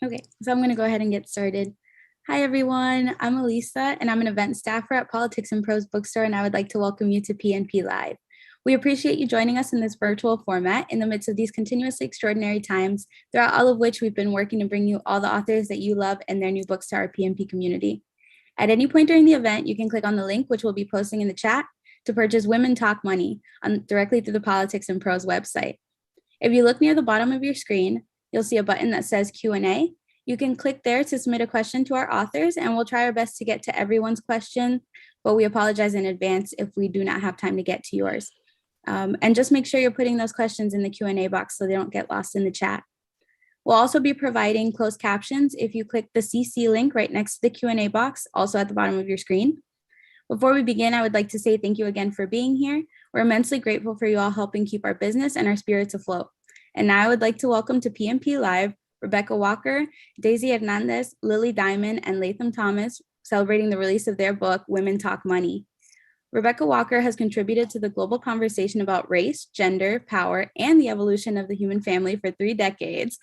Okay, so I'm going to go ahead and get started. Hi, everyone. I'm Elisa, and I'm an event staffer at Politics and Prose Bookstore, and I would like to welcome you to PNP Live. We appreciate you joining us in this virtual format in the midst of these continuously extraordinary times, throughout all of which we've been working to bring you all the authors that you love and their new books to our PNP community. At any point during the event, you can click on the link, which we'll be posting in the chat, to purchase Women Talk Money directly through the Politics and Prose website. If you look near the bottom of your screen, you'll see a button that says Q&A. You can click there to submit a question to our authors, and we'll try our best to get to everyone's question, but we apologize in advance if we do not have time to get to yours. And just make sure you're putting those questions in the Q&A box so they don't get lost in the chat. We'll also be providing closed captions if you click the CC link right next to the Q&A box, also at the bottom of your screen. Before we begin, I would like to say thank you again for being here. We're immensely grateful for you all helping keep our business and our spirits afloat. And now I would like to welcome to PNP Live, Rebecca Walker, Daisy Hernandez, Lily Diamond, and Latham Thomas, celebrating the release of their book, Women Talk Money. Rebecca Walker has contributed to the global conversation about race, gender, power, and the evolution of the human family for 3 decades.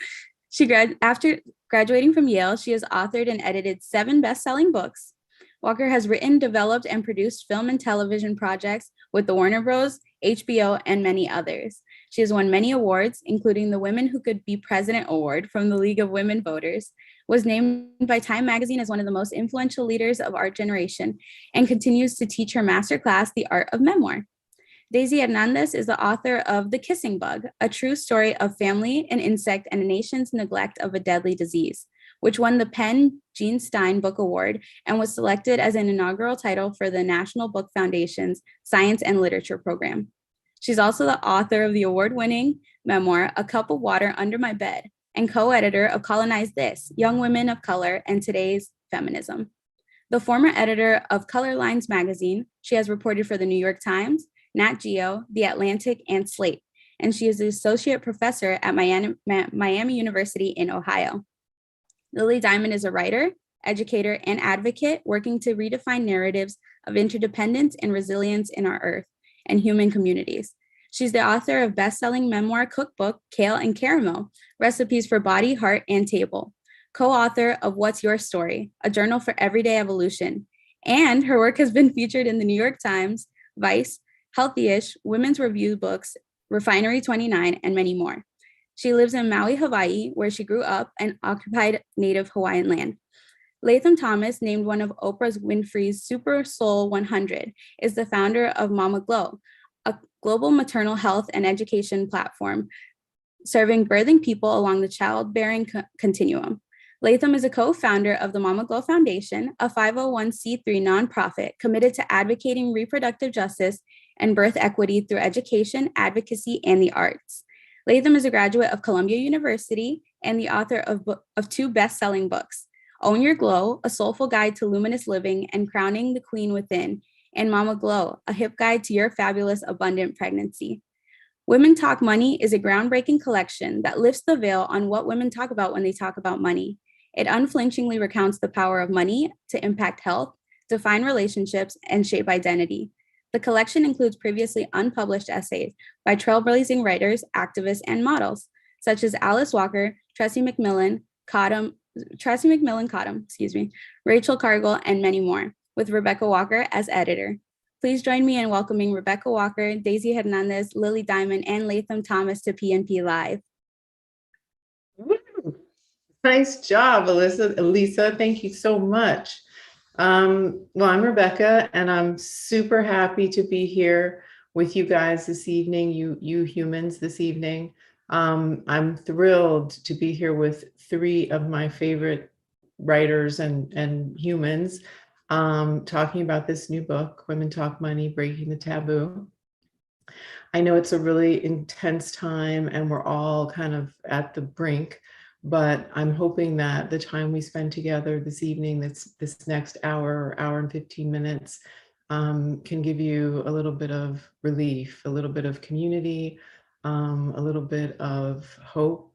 After graduating from Yale, she has authored and edited 7 best-selling books. Walker has written, developed, and produced film and television projects with the Warner Bros., HBO, and many others. She has won many awards, including the Women Who Could Be President Award from the League of Women Voters, was named by Time Magazine as one of the most influential leaders of our generation, and continues to teach her masterclass, The Art of Memoir. Daisy Hernandez is the author of The Kissing Bug, a true story of family, an insect, and a nation's neglect of a deadly disease, which won the Penn Gene Stein Book Award and was selected as an inaugural title for the National Book Foundation's Science and Literature program. She's also the author of the award-winning memoir, A Cup of Water Under My Bed, and co-editor of Colonize This, Young Women of Color and Today's Feminism. The former editor of Color Lines magazine, she has reported for the New York Times, Nat Geo, The Atlantic, and Slate, and she is an associate professor at Miami University in Ohio. Lily Diamond is a writer, educator, and advocate working to redefine narratives of interdependence and resilience in our earth and human communities. She's the author of best-selling memoir cookbook, Kale and Caramel, Recipes for Body, Heart, and Table, co-author of What's Your Story, a journal for everyday evolution. And her work has been featured in the New York Times, Vice, Healthy-ish, Women's Review Books, Refinery 29, and many more. She lives in Maui, Hawaii, where she grew up and occupied native Hawaiian land. Latham Thomas, named one of Oprah Winfrey's Super Soul 100, is the founder of Mama Glow, a global maternal health and education platform serving birthing people along the childbearing continuum. Latham is a co-founder of the Mama Glow Foundation, a 501c3 nonprofit committed to advocating reproductive justice and birth equity through education, advocacy, and the arts. Latham is a graduate of Columbia University and the author of 2 best-selling books, Own Your Glow, A Soulful Guide to Luminous Living and Crowning the Queen Within, and Mama Glow, A Hip Guide to Your Fabulous Abundant Pregnancy. Women Talk Money is a groundbreaking collection that lifts the veil on what women talk about when they talk about money. It unflinchingly recounts the power of money to impact health, define relationships, and shape identity. The collection includes previously unpublished essays by trailblazing writers, activists, and models, such as Alice Walker, Tressie McMillan Cottom, Rachel Cargill, and many more, with Rebecca Walker as editor. Please join me in welcoming Rebecca Walker, Daisy Hernandez, Lily Diamond, and Latham Thomas to PNP Live. Nice job, Elisa. Thank you so much. Well, I'm Rebecca, and I'm super happy to be here with you guys this evening, you humans this evening. I'm thrilled to be here with 3 of my favorite writers and humans talking about this new book, Women Talk Money, Breaking the Taboo. I know it's a really intense time and we're all kind of at the brink, but I'm hoping that the time we spend together this evening, this next hour or hour and 15 minutes, can give you a little bit of relief, a little bit of community, a little bit of hope,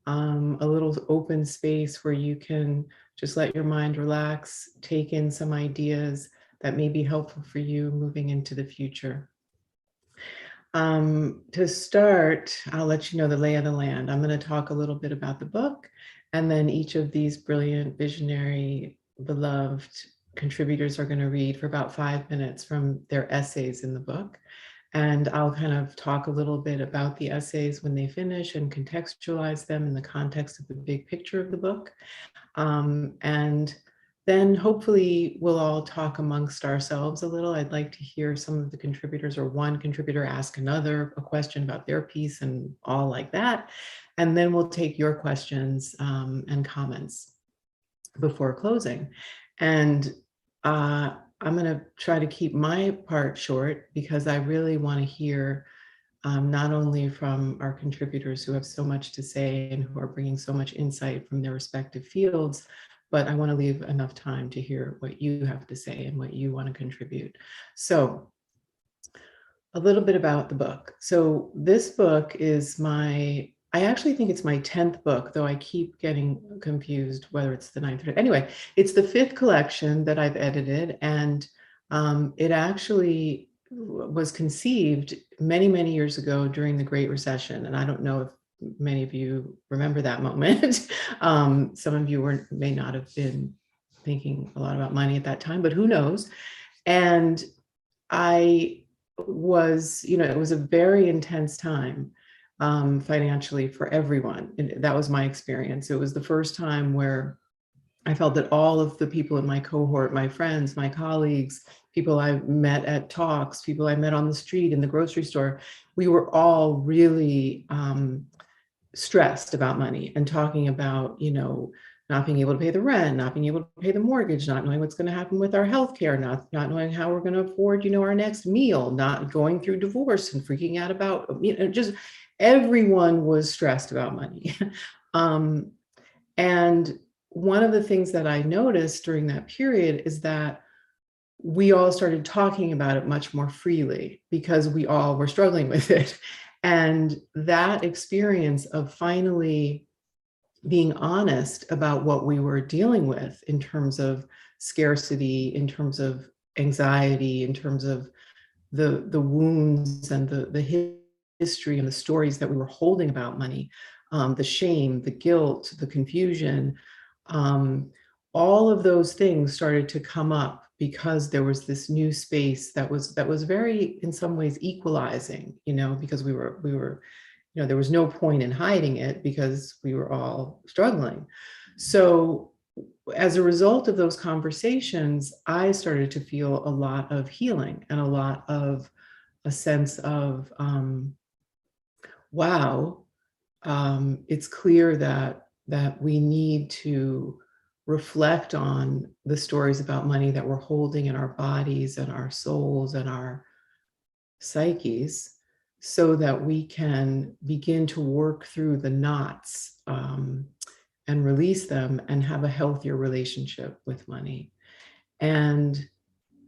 a little open space where you can just let your mind relax, take in some ideas that may be helpful for you moving into the future. To start, I'll let you know the lay of the land. I'm going to talk a little bit about the book, And then each of these brilliant, visionary, beloved contributors are going to read for about 5 minutes from their essays in the book. And I'll kind of talk a little bit about the essays when they finish and contextualize them in the context of the big picture of the book. And then hopefully we'll all talk amongst ourselves a little. I'd like to hear some of the contributors or one contributor ask another a question about their piece and all like that. And then we'll take your questions and comments before closing. And I'm going to try to keep my part short because I really want to hear not only from our contributors who have so much to say and who are bringing so much insight from their respective fields, but I want to leave enough time to hear what you have to say and what you want to contribute. So a little bit about the book. So this book is I actually think it's my 10th book, though I keep getting confused whether it's the 9th or anyway, it's the 5th collection that I've edited, and it actually was conceived many, many years ago during the Great Recession. And I don't know if many of you remember that moment. Some of you may not have been thinking a lot about money at that time, but who knows? And it was a very intense time financially for everyone. And that was my experience. It was the first time where I felt that all of the people in my cohort, my friends, my colleagues, people I met at talks, people I met on the street, in the grocery store, we were all really stressed about money and talking about, not being able to pay the rent, not being able to pay the mortgage, not knowing what's going to happen with our healthcare, not knowing how we're going to afford, our next meal, not going through divorce and freaking out about, just everyone was stressed about money. And one of the things that I noticed during that period is that we all started talking about it much more freely because we all were struggling with it. And that experience of finally being honest about what we were dealing with in terms of scarcity, in terms of anxiety, in terms of the wounds and the history and the stories that we were holding about money, the shame, the guilt, the confusion, all of those things started to come up because there was this new space that was very, in some ways, equalizing, because we were there was no point in hiding it because we were all struggling. So as a result of those conversations, I started to feel a lot of healing and a lot of a sense of, wow, it's clear that we need to reflect on the stories about money that we're holding in our bodies and our souls and our psyches, so that we can begin to work through the knots and release them and have a healthier relationship with money. And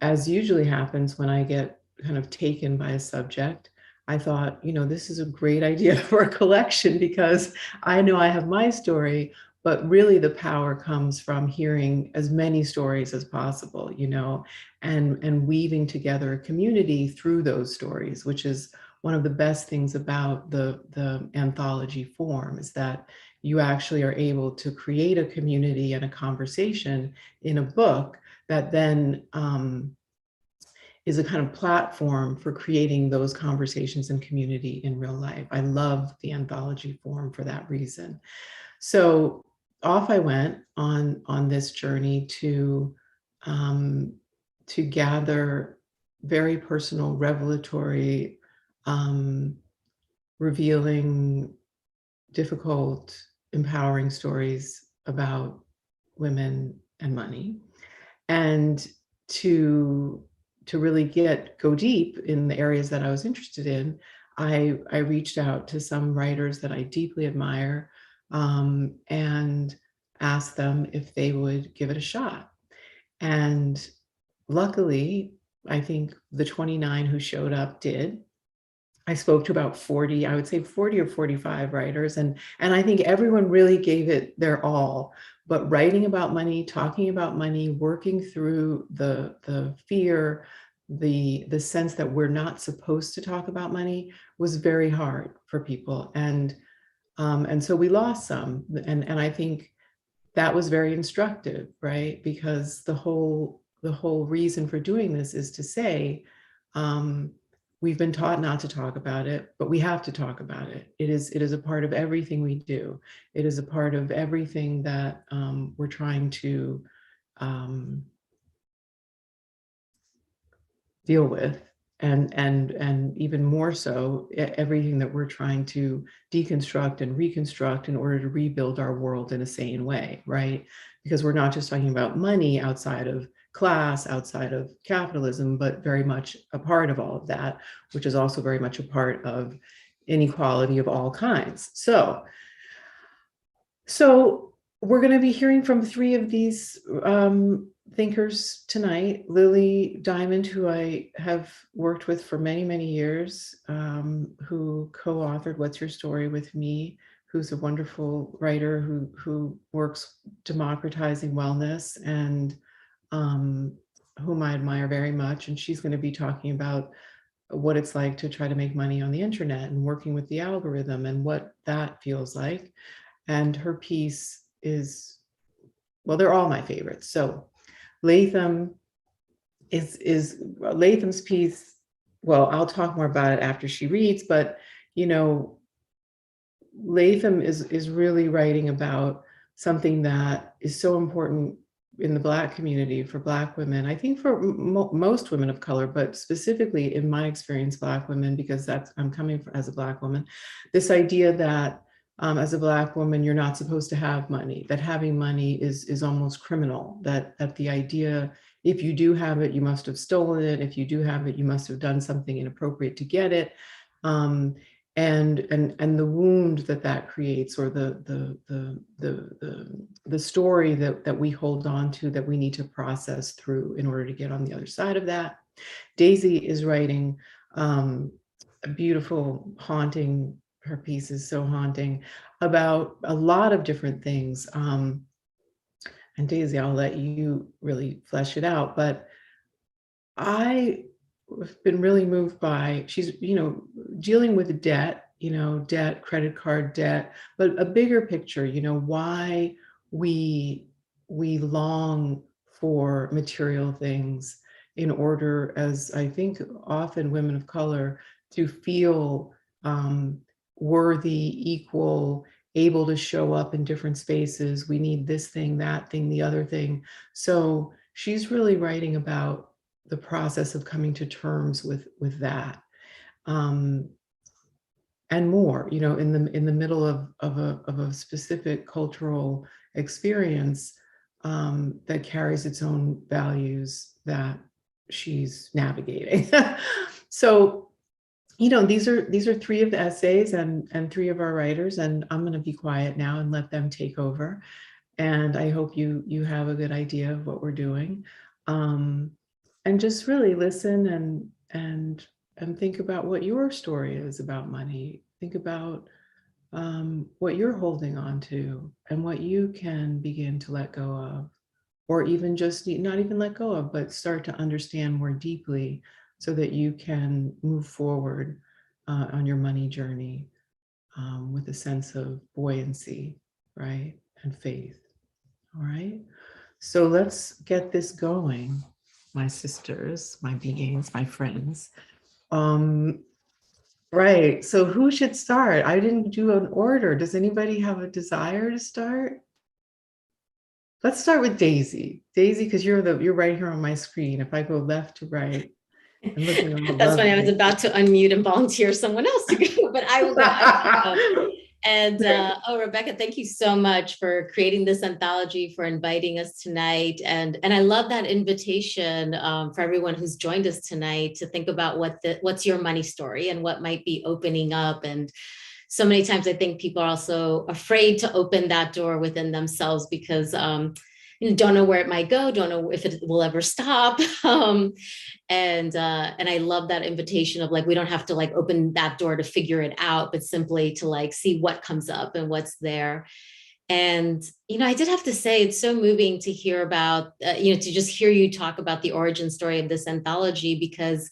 as usually happens when I get kind of taken by a subject, I thought, this is a great idea for a collection because I know I have my story, but really the power comes from hearing as many stories as possible, and weaving together a community through those stories, which is one of the best things about the anthology form, is that you actually are able to create a community and a conversation in a book that then is a kind of platform for creating those conversations and community in real life. I love the anthology form for that reason. So off I went on this journey to gather very personal, revelatory, revealing, difficult, empowering stories about women and money, and to really go deep in the areas that I was interested in. I reached out to some writers that I deeply admire and asked them if they would give it a shot. And luckily, I think the 29 who showed up did. I spoke to about 40, I would say 40 or 45 writers, and I think everyone really gave it their all. But writing about money, talking about money, working through the fear, the sense that we're not supposed to talk about money was very hard for people. And so we lost some. And I think that was very instructive, right? Because the whole reason for doing this is to say, we've been taught not to talk about it, but we have to talk about it. It is a part of everything we do. It is a part of everything that we're trying to deal with, and even more so, everything that we're trying to deconstruct and reconstruct in order to rebuild our world in a sane way, right? Because we're not just talking about money outside of class, outside of capitalism, but very much a part of all of that, which is also very much a part of inequality of all kinds. So we're going to be hearing from three of these thinkers tonight. Lily Diamond, who I have worked with for many, many years, who co-authored What's Your Story with me, who's a wonderful writer who works democratizing wellness, and whom I admire very much. And she's going to be talking about what it's like to try to make money on the internet and working with the algorithm and what that feels like. And her piece is, well, they're all my favorites. So Latham's piece. Well, I'll talk more about it after she reads, but Latham is really writing about something that is so important in the Black community, for Black women, I think for most women of color, but specifically in my experience, Black women, because I'm coming as a Black woman, this idea that as a Black woman, you're not supposed to have money, that having money is almost criminal, that the idea, if you do have it, you must have stolen it. If you do have it, you must have done something inappropriate to get it. And the wound that creates, or the story that we hold on to, that we need to process through in order to get on the other side of that. Daisy is writing a beautiful, haunting, her piece is so haunting, about a lot of different things. And Daisy, I'll let you really flesh it out, but I've been really moved by, she's, dealing with debt, debt, credit card debt, but a bigger picture, why we long for material things in order, as I think often women of color, to feel worthy, equal, able to show up in different spaces. We need this thing, that thing, the other thing. So she's really writing about the process of coming to terms with that, and more, in the middle of a specific cultural experience that carries its own values that she's navigating. So, these are three of the essays and three of our writers, and I'm going to be quiet now and let them take over. And I hope you have a good idea of what we're doing. And just really listen and think about what your story is about money. Think about what you're holding on to and what you can begin to let go of, or even just not even let go of, but start to understand more deeply, so that you can move forward on your money journey with a sense of buoyancy, right? And faith. All right. So let's get this going, my sisters, my beings, my friends. Right. So who should start? I didn't do an order. Does anybody have a desire to start? Let's start with Daisy. Daisy, because you're right here on my screen. If I go left to right, I'm looking all That's funny. I was lovely. about to unmute and volunteer someone else to go, but I will go. And Rebecca, thank you so much for creating this anthology, for inviting us tonight. And I love that invitation for everyone who's joined us tonight to think about what's your money story and what might be opening up. And so many times I think people are also afraid to open that door within themselves because don't know where it might go, don't know if it will ever stop. And I love that invitation of we don't have to open that door to figure it out, but simply to see what comes up and what's there. And, I did have to say, it's so moving to hear about, to just hear you talk about the origin story of this anthology, because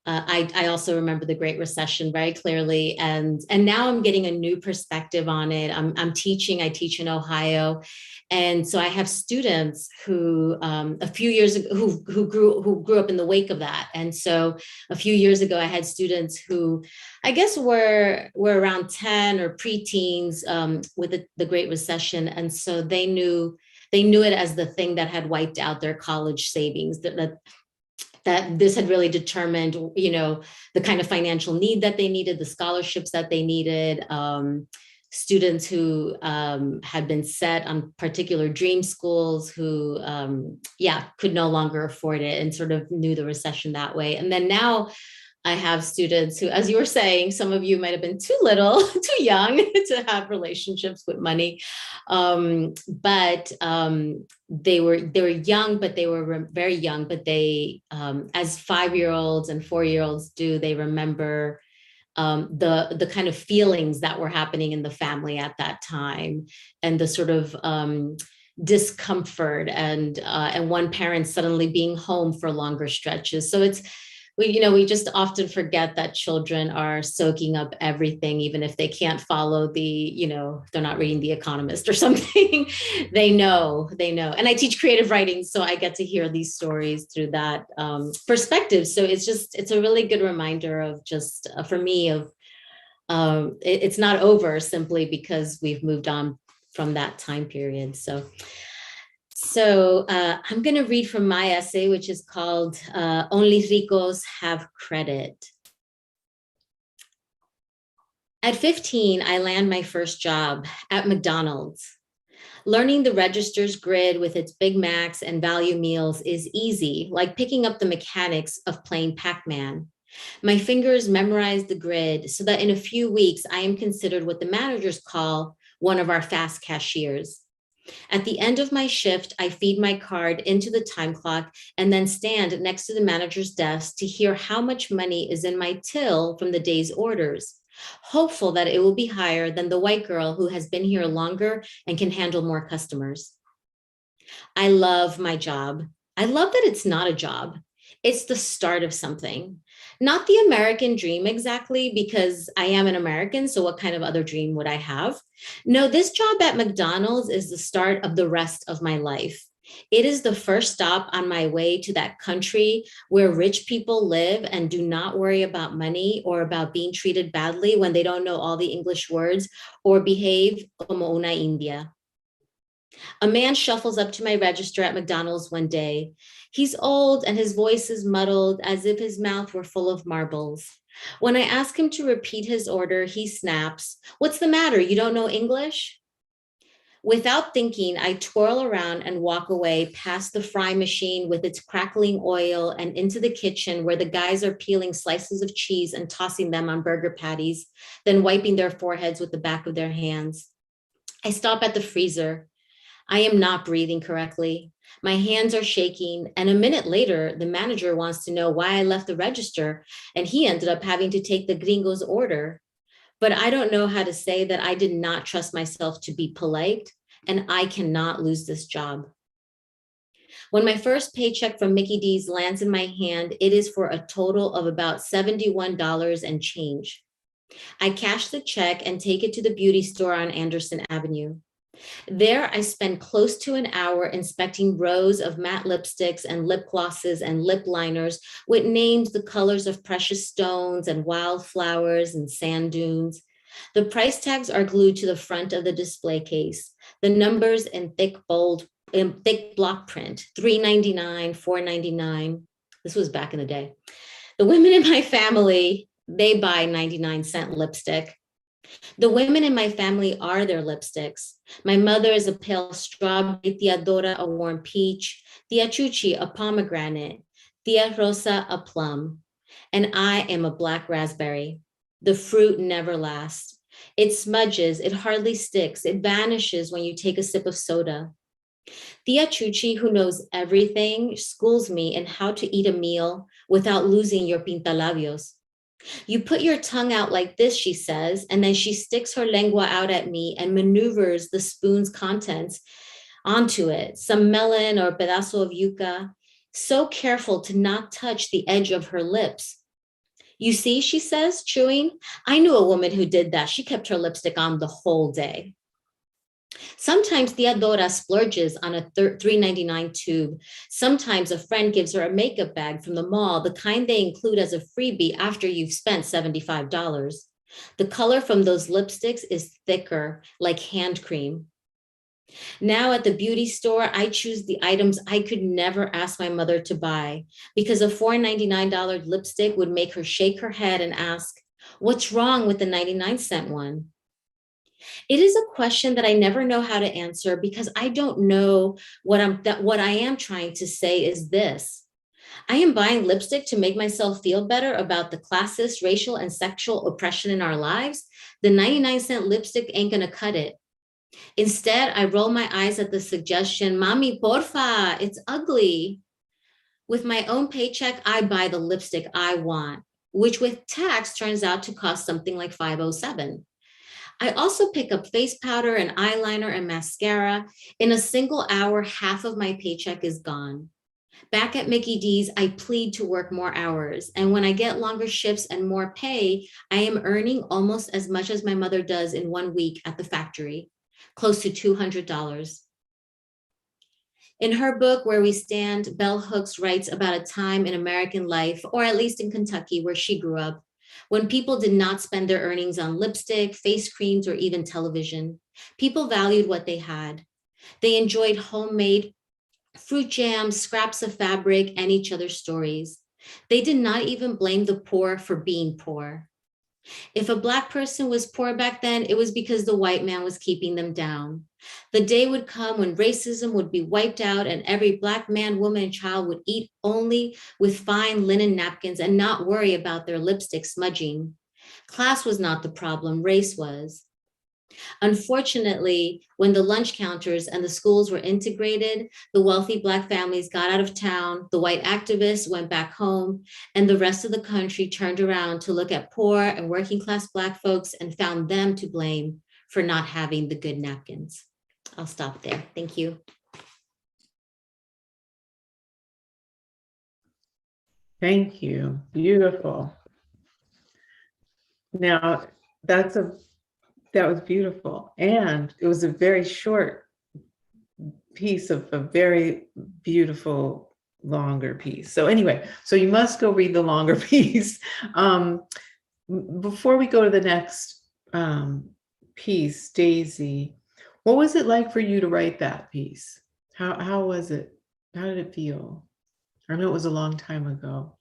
I also remember the Great Recession very clearly, and now I'm getting a new perspective on it. I'm teaching. I teach in Ohio, and so I have students who a few years ago who grew up in the wake of that. And so a few years ago, I had students who I guess were around 10 or preteens with the Great Recession, and so they knew it as the thing that had wiped out their college savings. That this had really determined, the kind of financial need that they needed, the scholarships that they needed, students who had been set on particular dream schools who, could no longer afford it and sort of knew the recession that way. And then now I have students who, as you were saying, some of you might have been too little, too young to have relationships with money. But they were young, but they were very young, but they, as 5-year-olds and 4-year-olds do, they remember the kind of feelings that were happening in the family at that time, and the sort of discomfort and one parent suddenly being home for longer stretches. So we just often forget that children are soaking up everything, even if they can't follow they're not reading The Economist or something. They know. And I teach creative writing, so I get to hear these stories through that perspective. So it's a really good reminder of just, for me, of it's not over simply because we've moved on from that time period. So I'm going to read from my essay, which is called Only Ricos Have Credit. At 15, I land my first job at McDonald's. Learning the register's grid with its Big Macs and value meals is easy, like picking up the mechanics of playing Pac-Man. My fingers memorize the grid so that in a few weeks, I am considered what the managers call one of our fast cashiers. At the end of my shift, I feed my card into the time clock and then stand next to the manager's desk to hear how much money is in my till from the day's orders, hopeful that it will be higher than the white girl who has been here longer and can handle more customers. I love my job. I love that it's not a job. It's the start of something. Not the American dream exactly, because I am an American, so what kind of other dream would I have? No, this job at McDonald's is the start of the rest of my life. It is the first stop on my way to that country where rich people live and do not worry about money or about being treated badly when they don't know all the English words or behave como una India. A man shuffles up to my register at McDonald's one day. He's old and his voice is muddled as if his mouth were full of marbles. When I ask him to repeat his order, he snaps, "What's the matter? You don't know English?" Without thinking, I twirl around and walk away past the fry machine with its crackling oil and into the kitchen where the guys are peeling slices of cheese and tossing them on burger patties, then wiping their foreheads with the back of their hands. I stop at the freezer. I am not breathing correctly. My hands are shaking, and a minute later, the manager wants to know why I left the register, and he ended up having to take the gringo's order. But I don't know how to say that I did not trust myself to be polite, and I cannot lose this job. When my first paycheck from Mickey D's lands in my hand, it is for a total of about $71 and change. I cash the check and take it to the beauty store on Anderson Avenue. There, I spend close to an hour inspecting rows of matte lipsticks and lip glosses and lip liners with names the colors of precious stones and wildflowers and sand dunes. The price tags are glued to the front of the display case. The numbers in thick block print, $3.99, $4.99. This was back in the day. The women in my family, they buy 99-cent lipstick. The women in my family are their lipsticks. My mother is a pale strawberry, Tia Dora a warm peach, Tia Chuchi a pomegranate, Tia Rosa a plum, and I am a black raspberry. The fruit never lasts. It smudges, it hardly sticks, it vanishes when you take a sip of soda. Tia Chuchi, who knows everything, schools me in how to eat a meal without losing your pintalabios. You put your tongue out like this, she says, and then she sticks her lengua out at me and maneuvers the spoon's contents onto it, some melon or pedazo of yuca, so careful to not touch the edge of her lips. You see, she says, chewing. I knew a woman who did that. She kept her lipstick on the whole day. Sometimes Theodora splurges on a $3.99 tube. Sometimes a friend gives her a makeup bag from the mall, the kind they include as a freebie after you've spent $75. The color from those lipsticks is thicker, like hand cream. Now at the beauty store, I choose the items I could never ask my mother to buy because a $4.99 lipstick would make her shake her head and ask, "What's wrong with the 99-cent one?" It is a question that I never know how to answer because I don't know what I am trying to say is this. I am buying lipstick to make myself feel better about the classist, racial, and sexual oppression in our lives. The 99-cent lipstick ain't gonna cut it. Instead, I roll my eyes at the suggestion, "Mami, porfa, it's ugly." With my own paycheck, I buy the lipstick I want, which with tax turns out to cost something like $5.07. I also pick up face powder and eyeliner and mascara. In a single hour, half of my paycheck is gone. Back at Mickey D's, I plead to work more hours. And when I get longer shifts and more pay, I am earning almost as much as my mother does in 1 week at the factory, close to $200. In her book, Where We Stand, Bell Hooks writes about a time in American life, or at least in Kentucky, where she grew up, when people did not spend their earnings on lipstick, face creams, or even television. People valued what they had. They enjoyed homemade fruit jams, scraps of fabric, and each other's stories. They did not even blame the poor for being poor. If a Black person was poor back then, it was because the white man was keeping them down. The day would come when racism would be wiped out and every Black man, woman, and child would eat only with fine linen napkins and not worry about their lipstick smudging. Class was not the problem, race was. Unfortunately, when the lunch counters and the schools were integrated, the wealthy Black families got out of town, the white activists went back home, and the rest of the country turned around to look at poor and working class Black folks and found them to blame for not having the good napkins. I'll stop there. Thank you. Thank you. Beautiful. Now, that was beautiful. And it was a very short piece of a very beautiful longer piece. So anyway, so you must go read the longer piece. Before we go to the next piece, Daisy, what was it like for you to write that piece? How was it? How did it feel? I know it was a long time ago.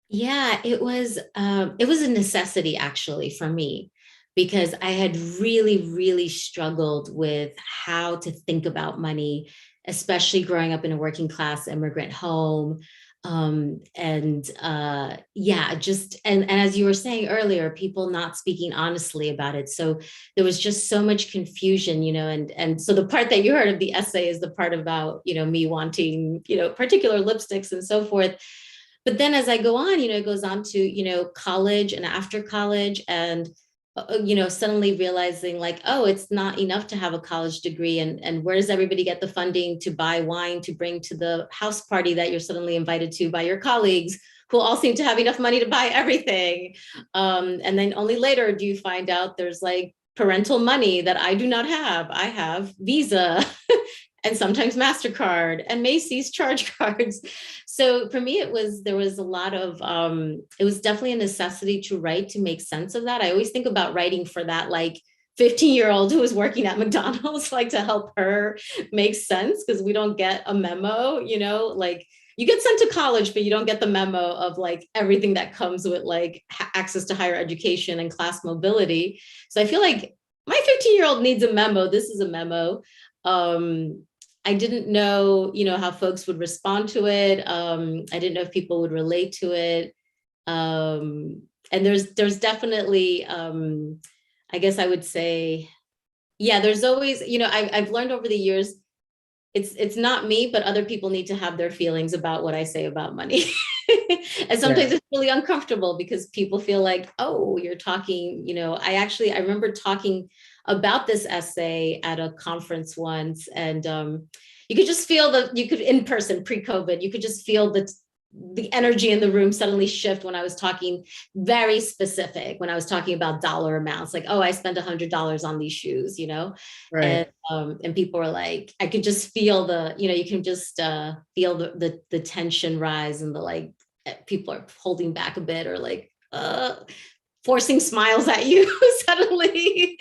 Yeah, it was a necessity actually for me because I had really, really struggled with how to think about money, especially growing up in a working class immigrant home. And as you were saying earlier, people not speaking honestly about it. So there was just so much confusion, and so the part that you heard of the essay is the part about, me wanting, particular lipsticks and so forth. But then as I go on, it goes on to, college and after college and, suddenly realizing like, oh, it's not enough to have a college degree. And where does everybody get the funding to buy wine to bring to the house party that you're suddenly invited to by your colleagues who all seem to have enough money to buy everything? And then only later do you find out there's like parental money that I do not have. I have Visa. And sometimes MasterCard and Macy's charge cards. So for me, there was a lot of, it was definitely a necessity to write to make sense of that. I always think about writing for that like 15-year-old who was working at McDonald's, like to help her make sense because we don't get a memo, like you get sent to college, but you don't get the memo of like everything that comes with like access to higher education and class mobility. So I feel like my 15-year-old needs a memo. This is a memo. I didn't know, how folks would respond to it. I didn't know if people would relate to it. And there's definitely, I guess I would say, yeah, there's always, I've learned over the years, it's not me, but other people need to have their feelings about what I say about money. And sometimes it's really uncomfortable because people feel like, oh, you're talking, I remember talking about this essay at a conference once, and you could just feel in person pre-COVID, you could just feel the energy in the room suddenly shift when I was talking very specific, when I was talking about dollar amounts, like, oh, I spent $100 on these shoes, you know? Right. And people were like, I could just feel you can just feel the tension rise, and the like, people are holding back a bit, or like, forcing smiles at you suddenly.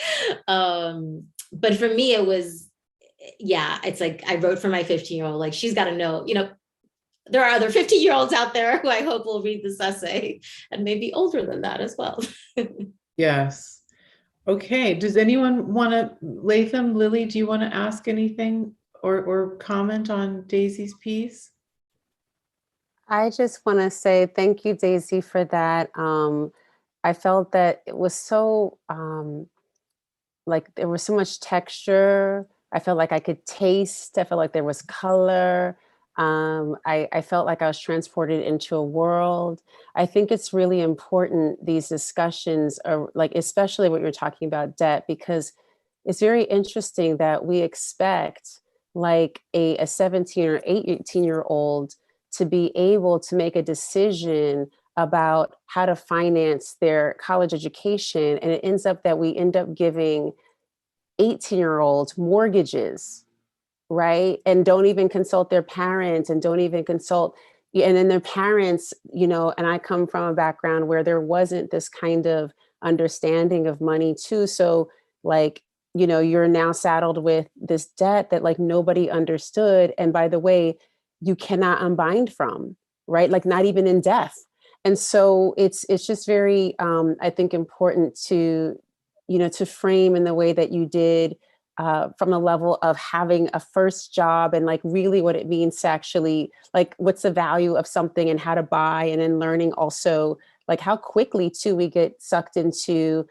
But for me, it was, yeah, it's like, I wrote for my 15-year-old, like, she's got to know, there are other 50-year-olds out there who I hope will read this essay, and maybe older than that as well. Yes. Okay. Does anyone want to, Latham, Lily, do you want to ask anything or comment on Daisy's piece? I just want to say thank you, Daisy, for that. I felt that it was so, like there was so much texture. I felt like I could taste. I felt like there was color. I felt like I was transported into a world. I think it's really important, these discussions are like, especially what you're talking about debt, because it's very interesting that we expect like a 17 or 18-year-old to be able to make a decision about how to finance their college education. And it ends up that we end up giving 18-year-olds mortgages, right? And don't even consult their parents, and don't even consult, and then their parents, and I come from a background where there wasn't this kind of understanding of money too. So like, you're now saddled with this debt that like nobody understood. And by the way, you cannot unbind from, right? Like not even in death. And so it's just very, I think, important to, to frame in the way that you did, from the level of having a first job, and like really what it means to actually, like, what's the value of something and how to buy, and then learning also like how quickly too we get sucked into,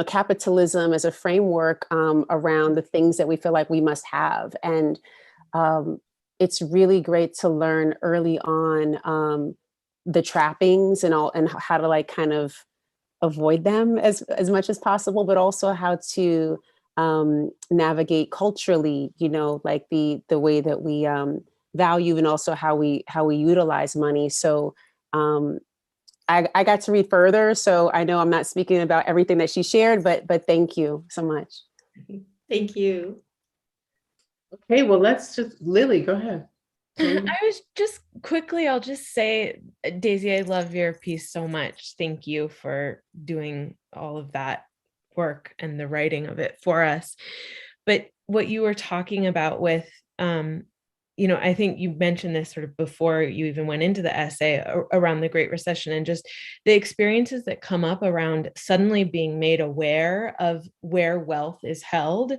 capitalism as a framework around the things that we feel like we must have. And it's really great to learn early on the trappings and all, and how to like kind of avoid them as much as possible, but also how to navigate culturally, like the way that we value, and also how we utilize money. So I got to read further, so I know I'm not speaking about everything that she shared, but thank you so much. Thank you. Okay, well, Lily, go ahead. I was just quickly, I'll just say, Daisy, I love your piece so much. Thank you for doing all of that work and the writing of it for us. But what you were talking about with, I think you mentioned this sort of before you even went into the essay around the Great Recession, and just the experiences that come up around suddenly being made aware of where wealth is held,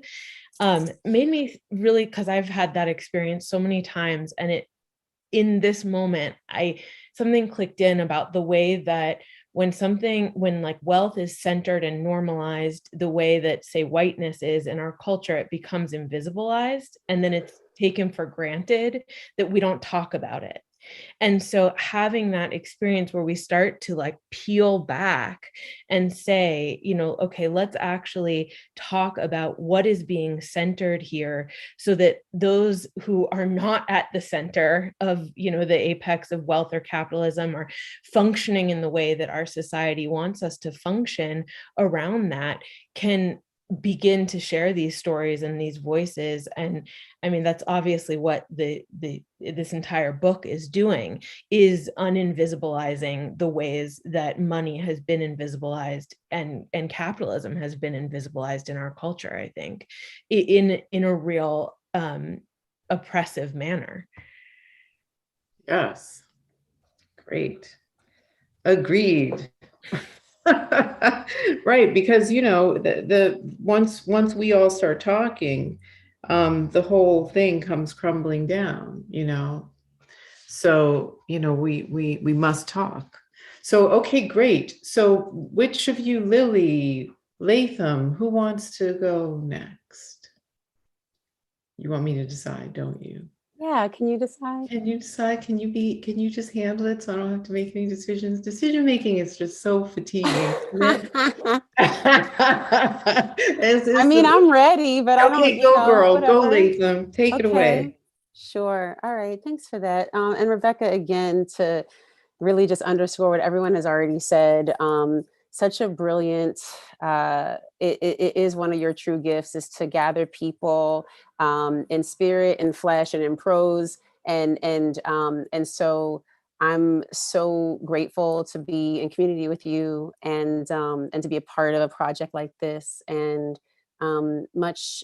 made me really, because I've had that experience so many times, and in this moment, something clicked in about the way that when like wealth is centered and normalized the way that, say, whiteness is in our culture, it becomes invisibilized, and then it's taken for granted that we don't talk about it. And so having that experience where we start to like peel back and say, okay, let's actually talk about what is being centered here, so that those who are not at the center of, the apex of wealth or capitalism, are functioning in the way that our society wants us to function around that, can begin to share these stories and these voices. And I mean, that's obviously what this entire book is doing, is uninvisibilizing the ways that money has been invisibilized and capitalism has been invisibilized in our culture, I think, in a real oppressive manner. Yes. Great. Agreed. Right, because the once we all start talking, the whole thing comes crumbling down, so we must talk. So okay, great. So which of you, Lily, Latham, who wants to go next? You want me to decide, don't you? Yeah, can you decide? Can you decide? Can you just handle it so I don't have to make any decisions? Decision making is just so fatiguing. I mean, I'm ready, but I don't, okay, go girl, whatever. go Latham, take it away. Sure. All right. Thanks for that. And Rebecca, again, to really just underscore what everyone has already said. Such a brilliant, it is one of your true gifts is to gather people in spirit, in flesh, and in prose. And so I'm so grateful to be in community with you and to be a part of a project like this. And much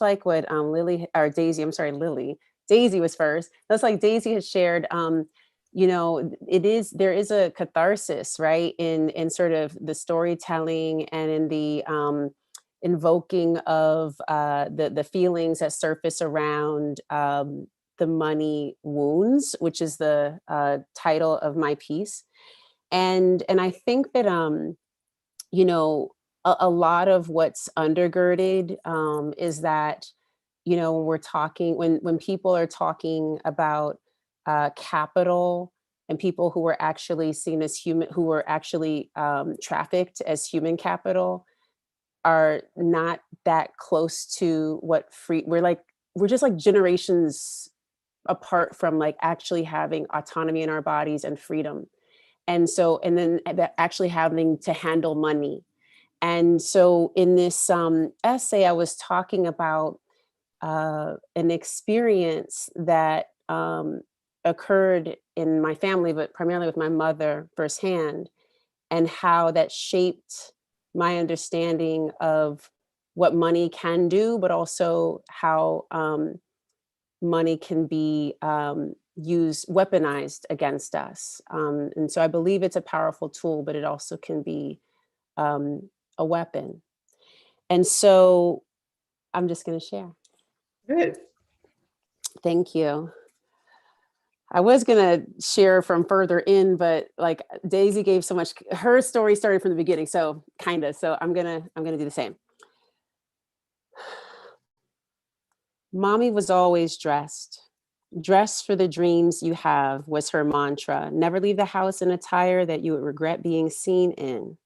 like what Lily or Daisy, I'm sorry, Lily, Daisy was first. That's like Daisy has shared. There is a catharsis, right, in sort of the storytelling and in the invoking of the feelings that surface around the money wounds, which is the title of my piece. And I think that you know a lot of what's undergirded is that when we're talking when people are talking about capital and people who were actually seen as human, who were actually trafficked as human capital, are not that close to what free we're just like generations apart from like actually having autonomy in our bodies and freedom. And then actually having to handle money. And so in this essay, I was talking about an experience that occurred in my family, but primarily with my mother firsthand, and how that shaped my understanding of what money can do, but also how money can be used, weaponized against us. And so I believe it's a powerful tool, but it also can be a weapon. And so I'm just going to share. Good. Thank you. I was going to share from further in, but like Daisy gave so much, her story started from the beginning. So kind of, so I'm going to do the same. Mommy was always dressed. Dress for the dreams you have was her mantra. Never leave the house in attire that you would regret being seen in.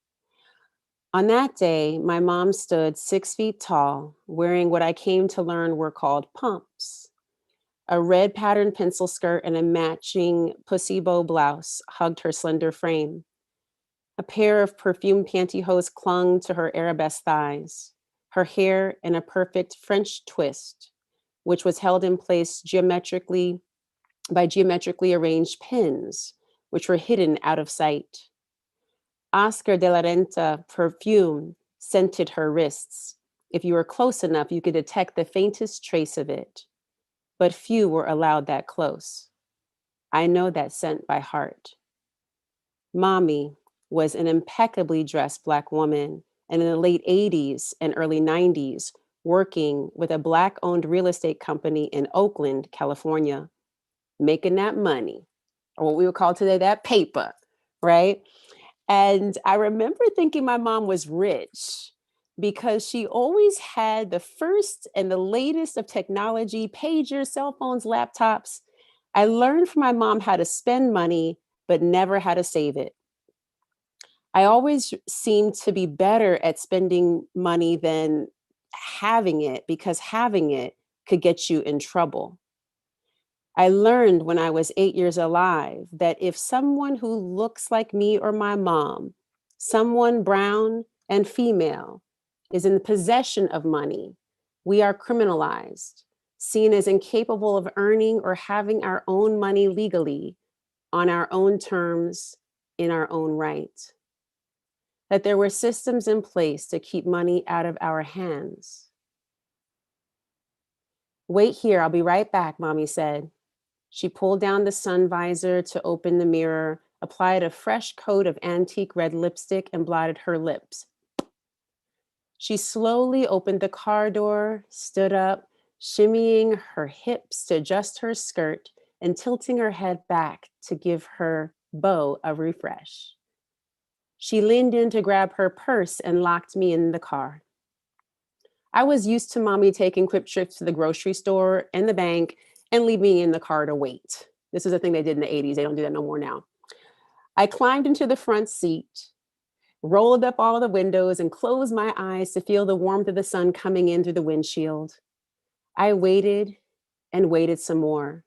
On that day, my mom stood 6 feet tall, wearing what I came to learn were called pumps. A red patterned pencil skirt and a matching pussy bow blouse hugged her slender frame. A pair of perfumed pantyhose clung to her arabesque thighs, her hair in a perfect French twist, which was held in place geometrically by geometrically arranged pins, which were hidden out of sight. Oscar de la Renta perfume scented her wrists. If you were close enough, you could detect the faintest trace of it. But few were allowed that close. I know that scent by heart. Mommy was an impeccably dressed Black woman, and in the late 80s and early 90s, working with a Black-owned real estate company in Oakland, California, making that money, or what we would call today that paper, right? And I remember thinking my mom was rich because she always had the first and the latest of technology, pagers, cell phones, laptops. I learned from my mom how to spend money, but never how to save it. I always seemed to be better at spending money than having it because having it could get you in trouble. I learned when I was 8 years alive that if someone who looks like me or my mom, someone brown and female, is in possession of money, we are criminalized, seen as incapable of earning or having our own money legally, on our own terms, in our own right. That there were systems in place to keep money out of our hands. Wait here, I'll be right back, Mommy said. She pulled down the sun visor to open the mirror, applied a fresh coat of antique red lipstick, and blotted her lips. She slowly opened the car door, stood up, shimmying her hips to adjust her skirt and tilting her head back to give her bow a refresh. She leaned in to grab her purse and locked me in the car. I was used to Mommy taking quick trips to the grocery store and the bank and leave me in the car to wait. This is a thing they did in the 80s. They don't do that no more now. I climbed into the front seat, rolled up all the windows, and closed my eyes to feel the warmth of the sun coming in through the windshield. I waited and waited some more.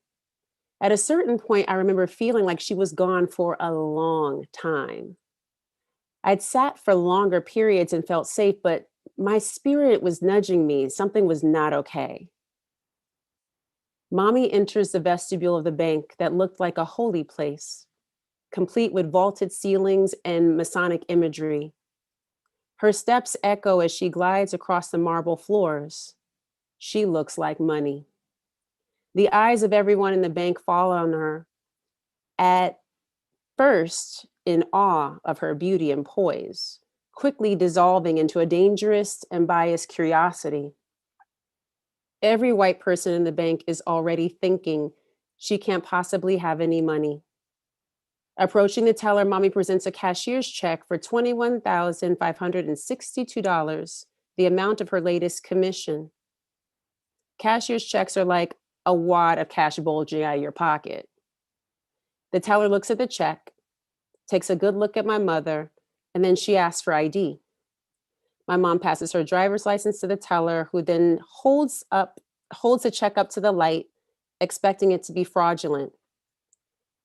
At a certain point, I remember feeling like she was gone for a long time. I'd sat for longer periods and felt safe, but my spirit was nudging me. Something was not okay. Mommy enters the vestibule of the bank that looked like a holy place, complete with vaulted ceilings and Masonic imagery. Her steps echo as she glides across the marble floors. She looks like money. The eyes of everyone in the bank fall on her, at first in awe of her beauty and poise, quickly dissolving into a dangerous and biased curiosity. Every white person in the bank is already thinking she can't possibly have any money. Approaching the teller, Mommy presents a cashier's check for $21,562, the amount of her latest commission. Cashier's checks are like a wad of cash bulging out of your pocket. The teller looks at the check, takes a good look at my mother, and then she asks for ID. My mom passes her driver's license to the teller, who then holds the check up to the light, expecting it to be fraudulent.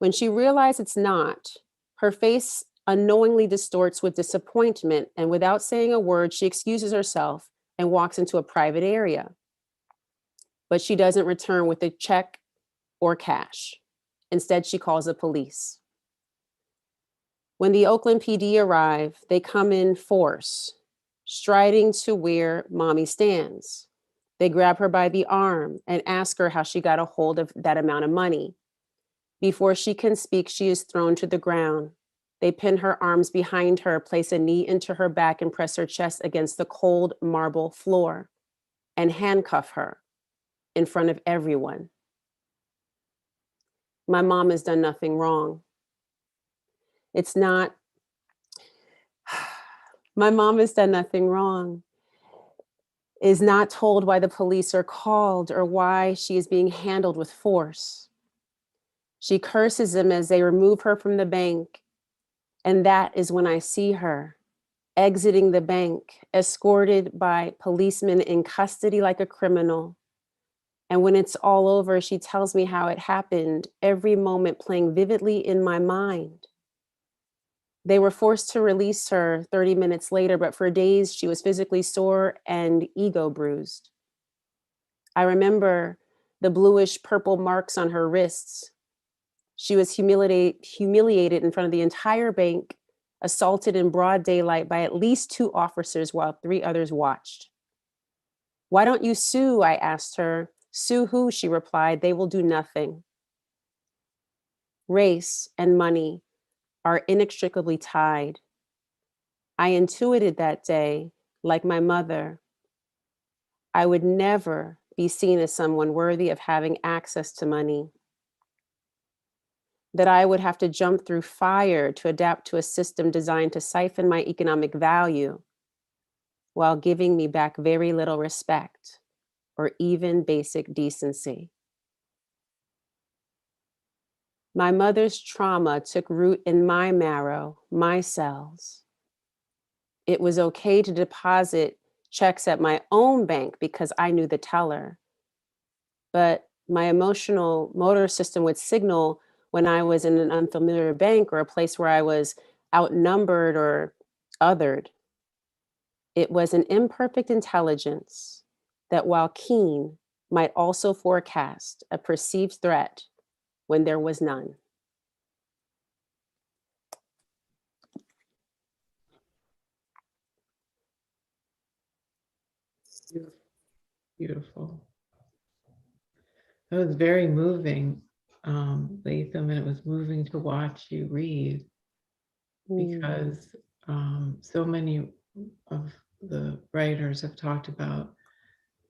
When she realizes it's not, her face unknowingly distorts with disappointment, and without saying a word, she excuses herself and walks into a private area. But she doesn't return with the check or cash. Instead, she calls the police. When the Oakland PD arrive, they come in force, striding to where Mommy stands. They grab her by the arm and ask her how she got a hold of that amount of money. Before she can speak, she is thrown to the ground. They pin her arms behind her, place a knee into her back, and press her chest against the cold marble floor and handcuff her in front of everyone. My mom has done nothing wrong. My mom has done nothing wrong. Is not told why the police are called or why she is being handled with force. She curses them as they remove her from the bank. And that is when I see her exiting the bank, escorted by policemen in custody like a criminal. And when it's all over, she tells me how it happened, every moment playing vividly in my mind. They were forced to release her 30 minutes later, but for days she was physically sore and ego bruised. I remember the bluish purple marks on her wrists. She was humiliated in front of the entire bank, assaulted in broad daylight by at least 2 officers while 3 others watched. Why don't you sue? I asked her. Sue who? She replied. They will do nothing. Race and money are inextricably tied. I intuited that day, like my mother, I would never be seen as someone worthy of having access to money. That I would have to jump through fire to adapt to a system designed to siphon my economic value while giving me back very little respect or even basic decency. My mother's trauma took root in my marrow, my cells. It was okay to deposit checks at my own bank because I knew the teller. But my emotional motor system would signal when I was in an unfamiliar bank or a place where I was outnumbered or othered. It was an imperfect intelligence that, while keen, might also forecast a perceived threat when there was none. Beautiful. That was very moving, Latham, and it was moving to watch you read because so many of the writers have talked about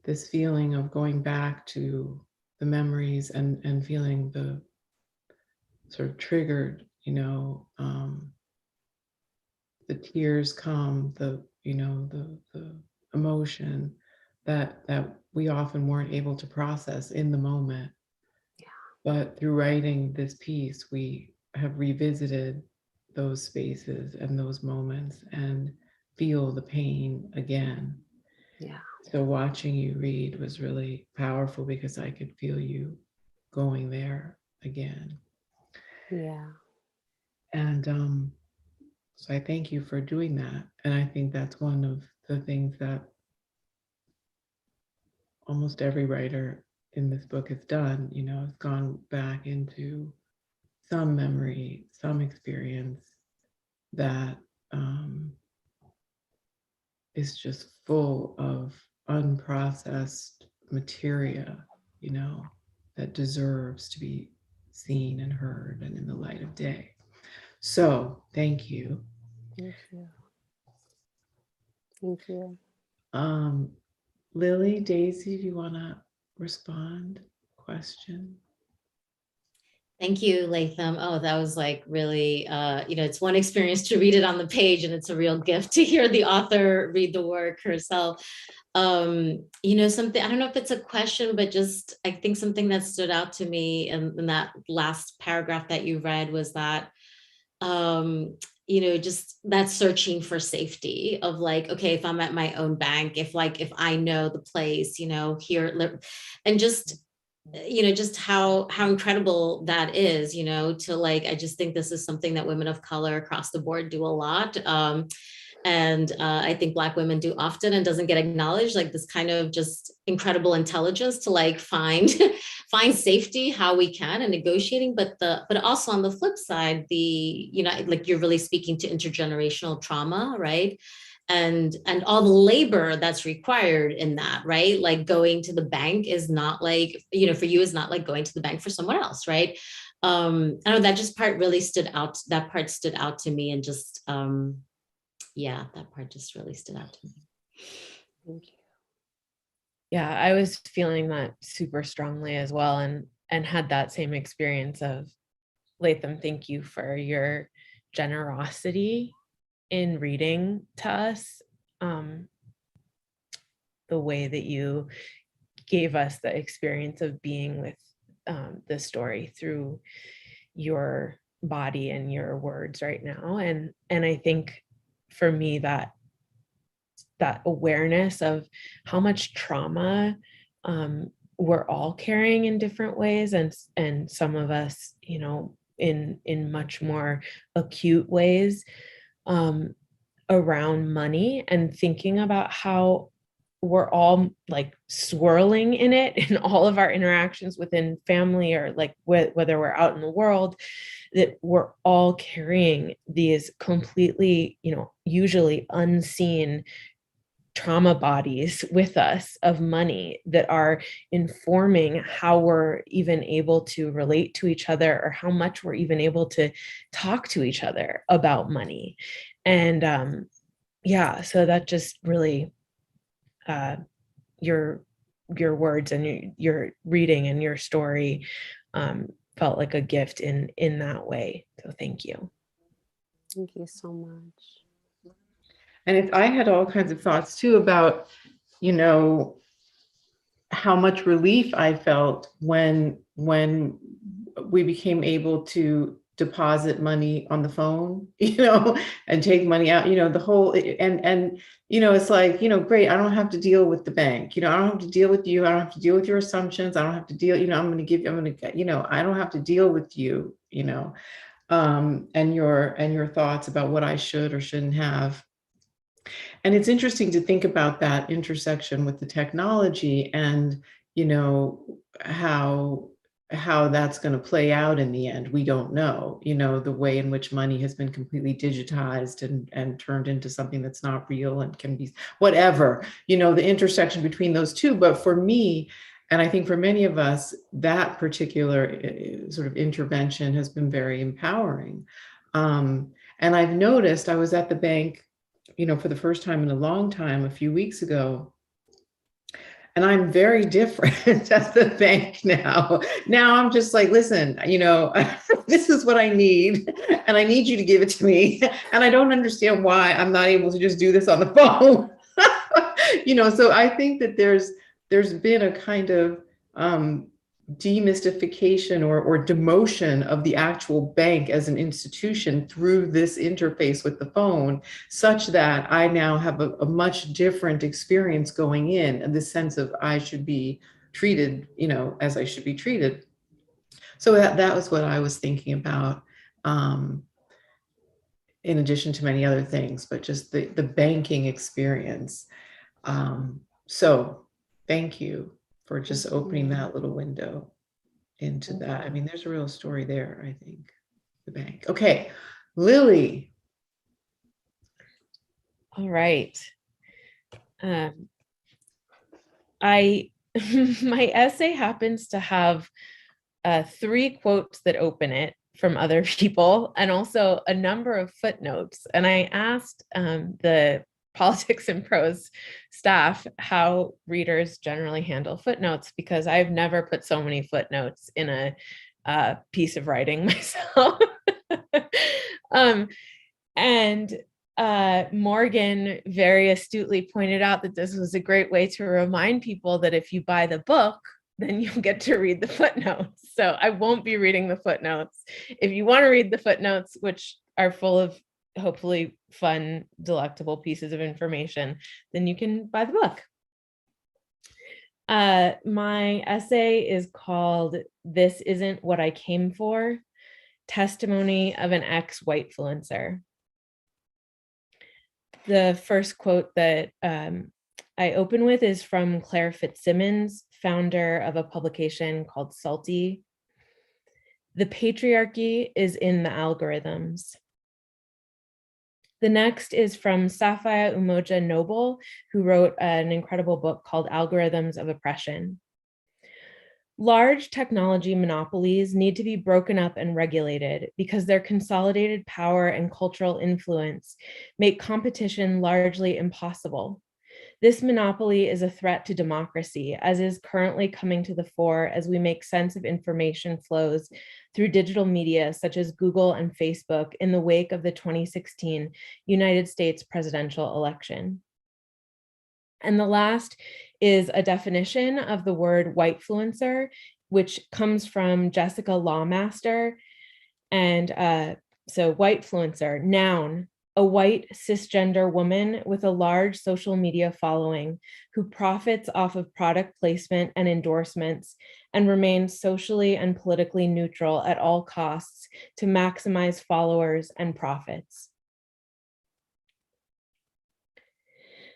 this feeling of going back to the memories and feeling the sort of triggered, the tears come, the emotion that we often weren't able to process in the moment. Yeah. But through writing this piece, we have revisited those spaces and those moments and feel the pain again. Yeah. So watching you read was really powerful because I could feel you going there again. Yeah. And so I thank you for doing that. And I think that's one of the things that almost every writer in this book has done, has gone back into some memory, some experience that is just full of unprocessed materia, that deserves to be seen and heard and in the light of day. So thank you. Thank you. Thank you. Lily, Daisy, do you want to respond? Question? Thank you, Latham. Oh, that was like really, it's one experience to read it on the page, and it's a real gift to hear the author read the work herself. Something, I don't know if it's a question, but just, I think something that stood out to me in that last paragraph that you read was that, just that searching for safety of like, okay, if I'm at my own bank, if I know the place, here, and just how incredible that is, to like, I just think this is something that women of color across the board do a lot. And I think Black women do often and doesn't get acknowledged, like this kind of just incredible intelligence to like find safety how we can and negotiating. But also on the flip side, like you're really speaking to intergenerational trauma, right? And all the labor that's required in that, right? Like going to the bank is not like, for you is not like going to the bank for someone else, right? I know that just part really stood out. That part stood out to me, and just, that part just really stood out to me. Thank you. Yeah, I was feeling that super strongly as well, and had that same experience of, Latham, thank you for your generosity in reading to us, the way that you gave us the experience of being with the story through your body and your words right now. And I think for me, that awareness of how much trauma we're all carrying in different ways, and some of us, in much more acute ways, around money, and thinking about how we're all like swirling in it in all of our interactions within family, or like whether we're out in the world, that we're all carrying these completely, usually unseen trauma bodies with us of money that are informing how we're even able to relate to each other, or how much we're even able to talk to each other about money. And so that just really, your words and your reading and your story felt like a gift in that way. So thank you. Thank you so much. And I had all kinds of thoughts too about, how much relief I felt when we became able to deposit money on the phone, and take money out, the whole, and it's like, great, I don't have to deal with the bank, I don't have to deal with you, I don't have to deal with your assumptions, I don't have to deal, I don't have to deal with you, and your thoughts about what I should or shouldn't have. And it's interesting to think about that intersection with the technology, and how that's going to play out in the end. We don't know, the way in which money has been completely digitized and turned into something that's not real and can be whatever, the intersection between those two. But for me, and I think for many of us, that particular sort of intervention has been very empowering. And I've noticed, I was at the bank, for the first time in a long time, a few weeks ago, and I'm very different at the bank now. Now I'm just like, listen, this is what I need, and I need you to give it to me. And I don't understand why I'm not able to just do this on the phone. So I think that there's been a kind of demystification or demotion of the actual bank as an institution through this interface with the phone, such that I now have a much different experience going in, and the sense of I should be treated, as I should be treated. So that was what I was thinking about, in addition to many other things, but just the banking experience. So thank you for just opening that little window into that. I mean, there's a real story there, I think, the bank. Okay, Lily. All right. My essay happens to have 3 quotes that open it from other people, and also a number of footnotes. And I asked the Politics and Prose staff how readers generally handle footnotes, because I've never put so many footnotes in a piece of writing myself. And Morgan very astutely pointed out that this was a great way to remind people that if you buy the book, then you'll get to read the footnotes. So I won't be reading the footnotes. If you want to read the footnotes, which are full of hopefully fun, delectable pieces of information, then you can buy the book. My essay is called "This Isn't What I Came For: Testimony of an Ex-White Fluencer." The first quote that I open with is from Claire Fitzsimmons, founder of a publication called Salty. "The patriarchy is in the algorithms." The next is from Safia Umoja Noble, who wrote an incredible book called Algorithms of Oppression. "Large technology monopolies need to be broken up and regulated because their consolidated power and cultural influence make competition largely impossible. This monopoly is a threat to democracy, as is currently coming to the fore as we make sense of information flows through digital media such as Google and Facebook in the wake of the 2016 United States presidential election." And the last is a definition of the word whitefluencer, which comes from Jessica Lawmaster. And so whitefluencer, noun, a white cisgender woman with a large social media following who profits off of product placement and endorsements and remains socially and politically neutral at all costs to maximize followers and profits.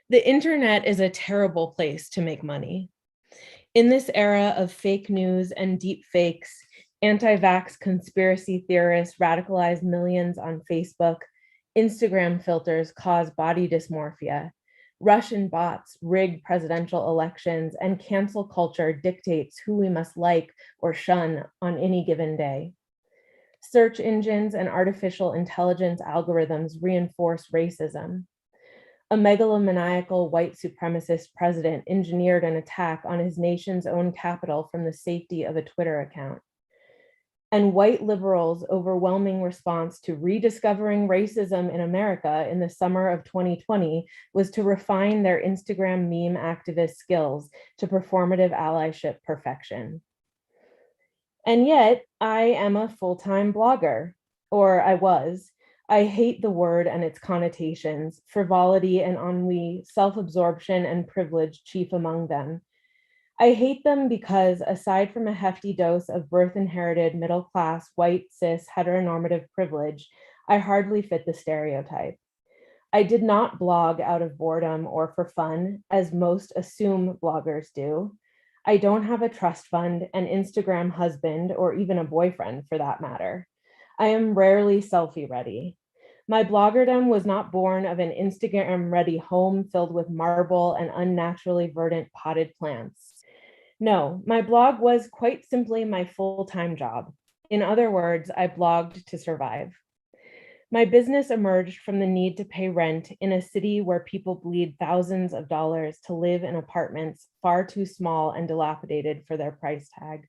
The internet is a terrible place to make money. In this era of fake news and deep fakes, anti-vax conspiracy theorists radicalize millions on Facebook, Instagram filters cause body dysmorphia, Russian bots rig presidential elections, and cancel culture dictates who we must like or shun on any given day. Search engines and artificial intelligence algorithms reinforce racism. A megalomaniacal white supremacist president engineered an attack on his nation's own capital from the safety of a Twitter account. And white liberals' overwhelming response to rediscovering racism in America in the summer of 2020 was to refine their Instagram meme activist skills to performative allyship perfection. And yet, I am a full-time blogger, or I was. I hate the word and its connotations, frivolity and ennui, self-absorption and privilege chief among them. I hate them because, aside from a hefty dose of birth-inherited, middle-class, white, cis, heteronormative privilege, I hardly fit the stereotype. I did not blog out of boredom or for fun, as most assume bloggers do. I don't have a trust fund, an Instagram husband, or even a boyfriend for that matter. I am rarely selfie ready. My bloggerdom was not born of an Instagram-ready home filled with marble and unnaturally verdant potted plants. No, my blog was quite simply my full-time job. In other words, I blogged to survive. My business emerged from the need to pay rent in a city where people bleed thousands of dollars to live in apartments far too small and dilapidated for their price tag.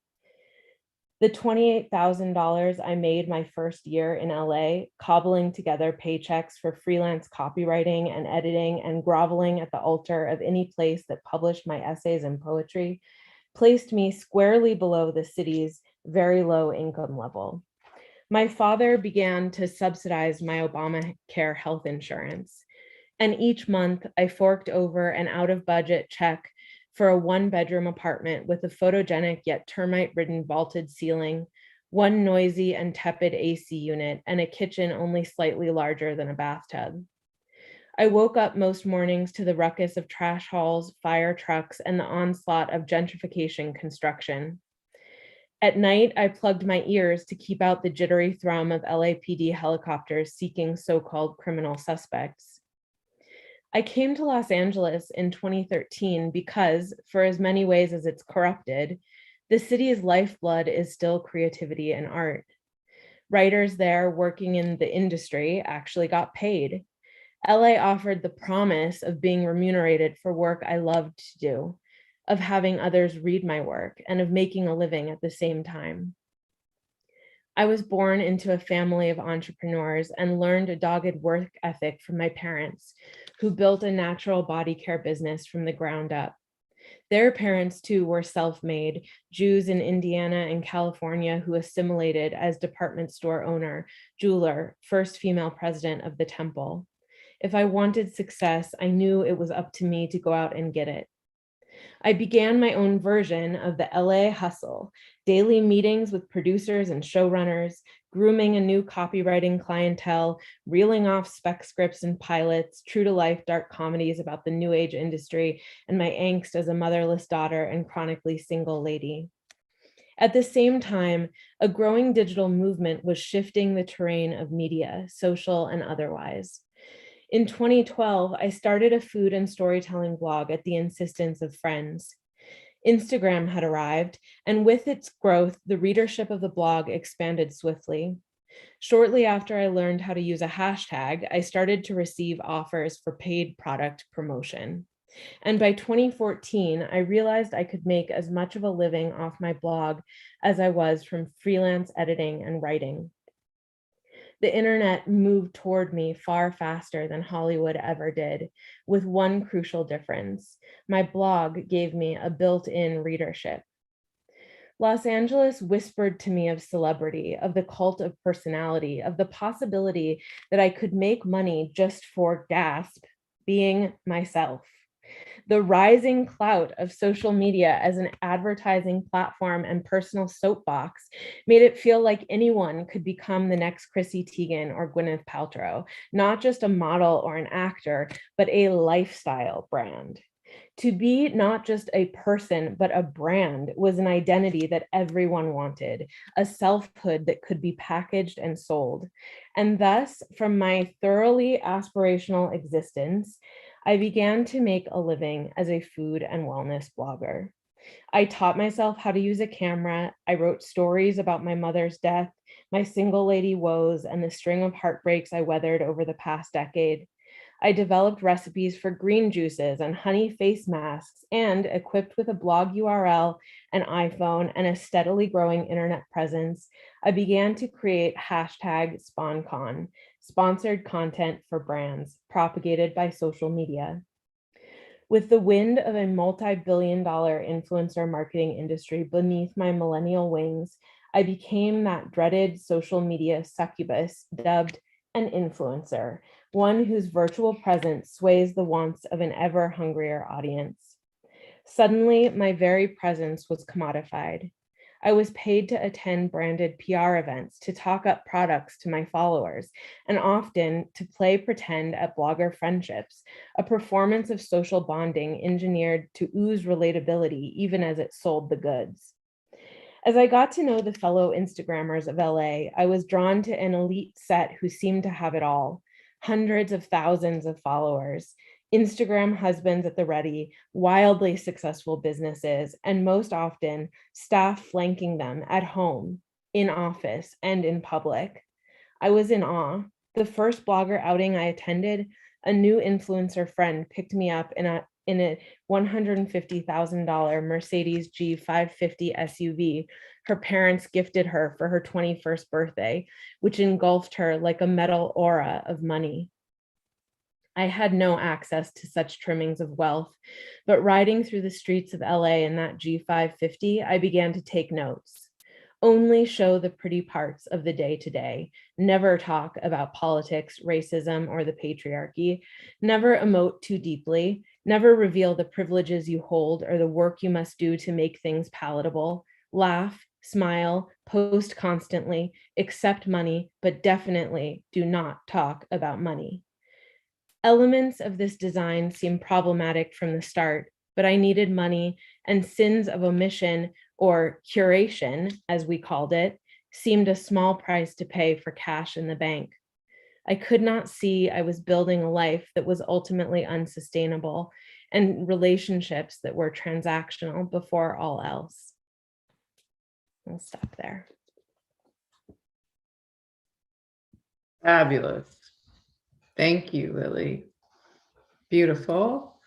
The $28,000 I made my first year in LA, cobbling together paychecks for freelance copywriting and editing and groveling at the altar of any place that published my essays and poetry, placed me squarely below the city's very low income level. My father began to subsidize my Obamacare health insurance, and each month I forked over an out-of-budget check for a one-bedroom apartment with a photogenic yet termite-ridden vaulted ceiling, one noisy and tepid AC unit, and a kitchen only slightly larger than a bathtub. I woke up most mornings to the ruckus of trash hauls, fire trucks, and the onslaught of gentrification construction. At night, I plugged my ears to keep out the jittery thrum of LAPD helicopters seeking so-called criminal suspects. I came to Los Angeles in 2013 because, for as many ways as it's corrupted, the city's lifeblood is still creativity and art. Writers there working in the industry actually got paid. LA offered the promise of being remunerated for work I loved to do, of having others read my work, and of making a living at the same time. I was born into a family of entrepreneurs and learned a dogged work ethic from my parents, who built a natural body care business from the ground up. Their parents, too, were self-made, Jews in Indiana and California who assimilated as department store owner, jeweler, first female president of the Temple. If I wanted success, I knew it was up to me to go out and get it. I began my own version of the LA hustle, daily meetings with producers and showrunners, grooming a new copywriting clientele, reeling off spec scripts and pilots, true to life dark comedies about the new age industry, and my angst as a motherless daughter and chronically single lady. At the same time, a growing digital movement was shifting the terrain of media, social and otherwise. In 2012, I started a food and storytelling blog at the insistence of friends. Instagram had arrived, and with its growth, the readership of the blog expanded swiftly. Shortly after I learned how to use a hashtag, I started to receive offers for paid product promotion. And by 2014, I realized I could make as much of a living off my blog as I was from freelance editing and writing. The internet moved toward me far faster than Hollywood ever did, with one crucial difference. My blog gave me a built-in readership. Los Angeles whispered to me of celebrity, of the cult of personality, of the possibility that I could make money just for, gasp, being myself. The rising clout of social media as an advertising platform and personal soapbox made it feel like anyone could become the next Chrissy Teigen or Gwyneth Paltrow, not just a model or an actor, but a lifestyle brand. To be not just a person, but a brand was an identity that everyone wanted, a selfhood that could be packaged and sold. And thus, from my thoroughly aspirational existence, I began to make a living as a food and wellness blogger. I taught myself how to use a camera. I wrote stories about my mother's death, my single lady woes, and the string of heartbreaks I weathered over the past decade. I developed recipes for green juices and honey face masks, and equipped with a blog URL, an iPhone, and a steadily growing internet presence, I began to create #SpawnCon, sponsored content for brands propagated by social media. With the wind of a multi-billion-dollar influencer marketing industry beneath my millennial wings, I became that dreaded social media succubus dubbed an influencer, one whose virtual presence sways the wants of an ever hungrier audience. Suddenly, my very presence was commodified. I was paid to attend branded PR events, to talk up products to my followers, and often to play pretend at blogger friendships, a performance of social bonding engineered to ooze relatability even as it sold the goods. As I got to know the fellow Instagrammers of LA, I was drawn to an elite set who seemed to have it all. Hundreds of thousands of followers, Instagram husbands at the ready, wildly successful businesses, and most often staff flanking them at home, in office, and in public. I was in awe. The first blogger outing I attended, a new influencer friend picked me up in a $150,000 Mercedes G550 SUV her parents gifted her for her 21st birthday, which engulfed her like a metal aura of money. I had no access to such trimmings of wealth, but riding through the streets of LA in that G550, I began to take notes. Only show the pretty parts of the day-to-day, never talk about politics, racism, or the patriarchy, never emote too deeply, never reveal the privileges you hold or the work you must do to make things palatable, laugh, smile, post constantly, accept money, but definitely do not talk about money. Elements of this design seemed problematic from the start, but I needed money, and sins of omission, or curation, as we called it, seemed a small price to pay for cash in the bank. I could not see I was building a life that was ultimately unsustainable and relationships that were transactional before all else. I'll stop there. Fabulous. Thank you, Lily. Beautiful.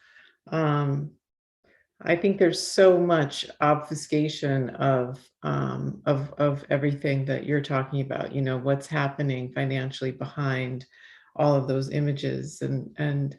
I think there's so much obfuscation of everything that you're talking about, you know, what's happening financially behind all of those images and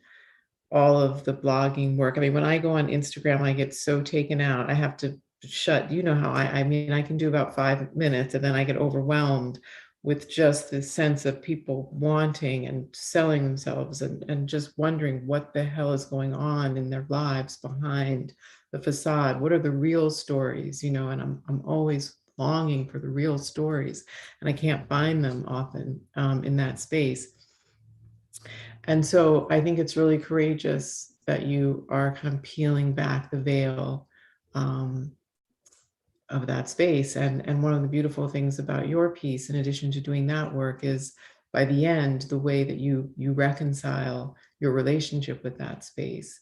all of the blogging work. I mean, when I go on Instagram, I get so taken out. I have to shut, you know how I mean, I can do about 5 minutes and then I get overwhelmed with just this sense of people wanting and selling themselves and just wondering what the hell is going on in their lives behind the facade. What are the real stories, you know, and I'm always longing for the real stories and I can't find them often in that space. And so I think it's really courageous that you are kind of peeling back the veil of that space. And one of the beautiful things about your piece, in addition to doing that work, is by the end, the way that you reconcile your relationship with that space.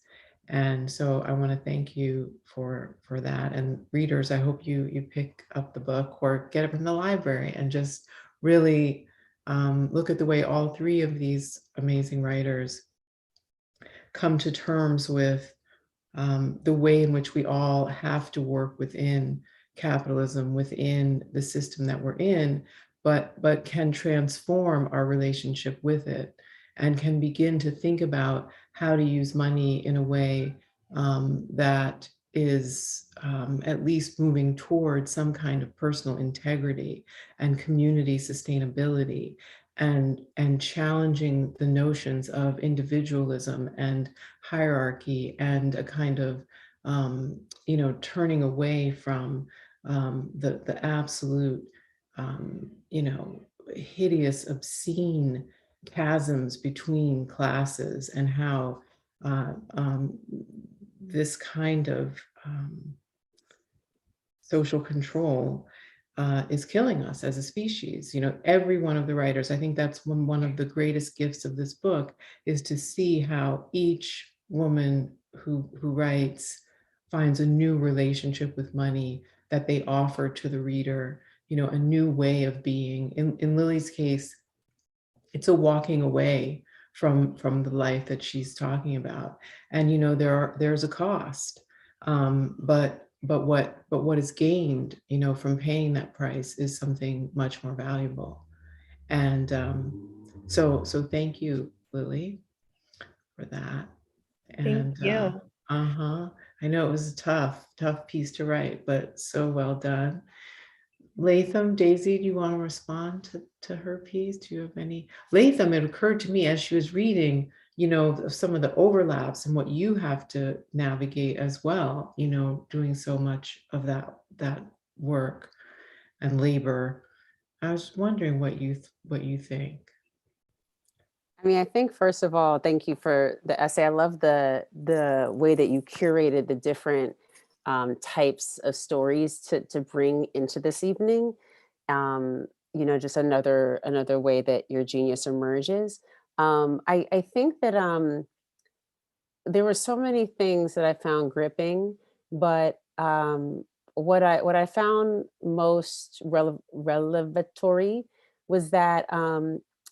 And so I want to thank you for that. And readers, I hope you pick up the book or get it from the library and just really look at the way all three of these amazing writers come to terms with the way in which we all have to work within capitalism, within the system that we're in, but can transform our relationship with it and can begin to think about how to use money in a way that is at least moving towards some kind of personal integrity and community sustainability and challenging the notions of individualism and hierarchy and a kind of you know, turning away from the absolute you know, hideous, obscene chasms between classes and how this kind of social control is killing us as a species. You know, every one of the writers, I think that's one of the greatest gifts of this book is to see how each woman who writes finds a new relationship with money that they offer to the reader, you know, a new way of being. In Lily's case, it's a walking away from the life that she's talking about. And, you know, there's a cost. But what is gained, you know, from paying that price is something much more valuable. And so thank you, Lily, for that. Thank And you. I know it was a tough piece to write, but so well done. Latham, Daisy, do you want to respond to her piece? Do you have any? Latham, it occurred to me as she was reading, you know, some of the overlaps and what you have to navigate as well, you know, doing so much of that work and labor. I was wondering what you think. I mean, I think first of all, thank you for the essay. I love the way that you curated the different types of stories to bring into this evening. You know, just another way that your genius emerges. I think that there were so many things that I found gripping, but what I found most revelatory was that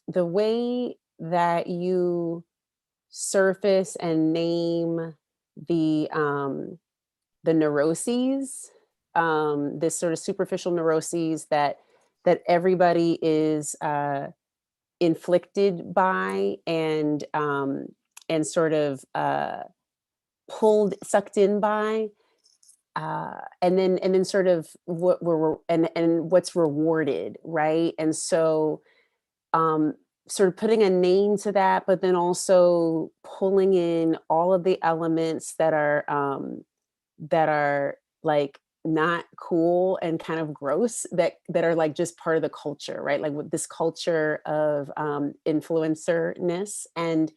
the way that you surface and name the neuroses, this sort of superficial neuroses that everybody is inflicted by, and sort of sucked in by, and then sort of what we're and what's rewarded, right? And so sort of putting a name to that, but then also pulling in all of the elements that are like not cool and kind of gross, that are like just part of the culture, right? Like with this culture of influencer-ness. And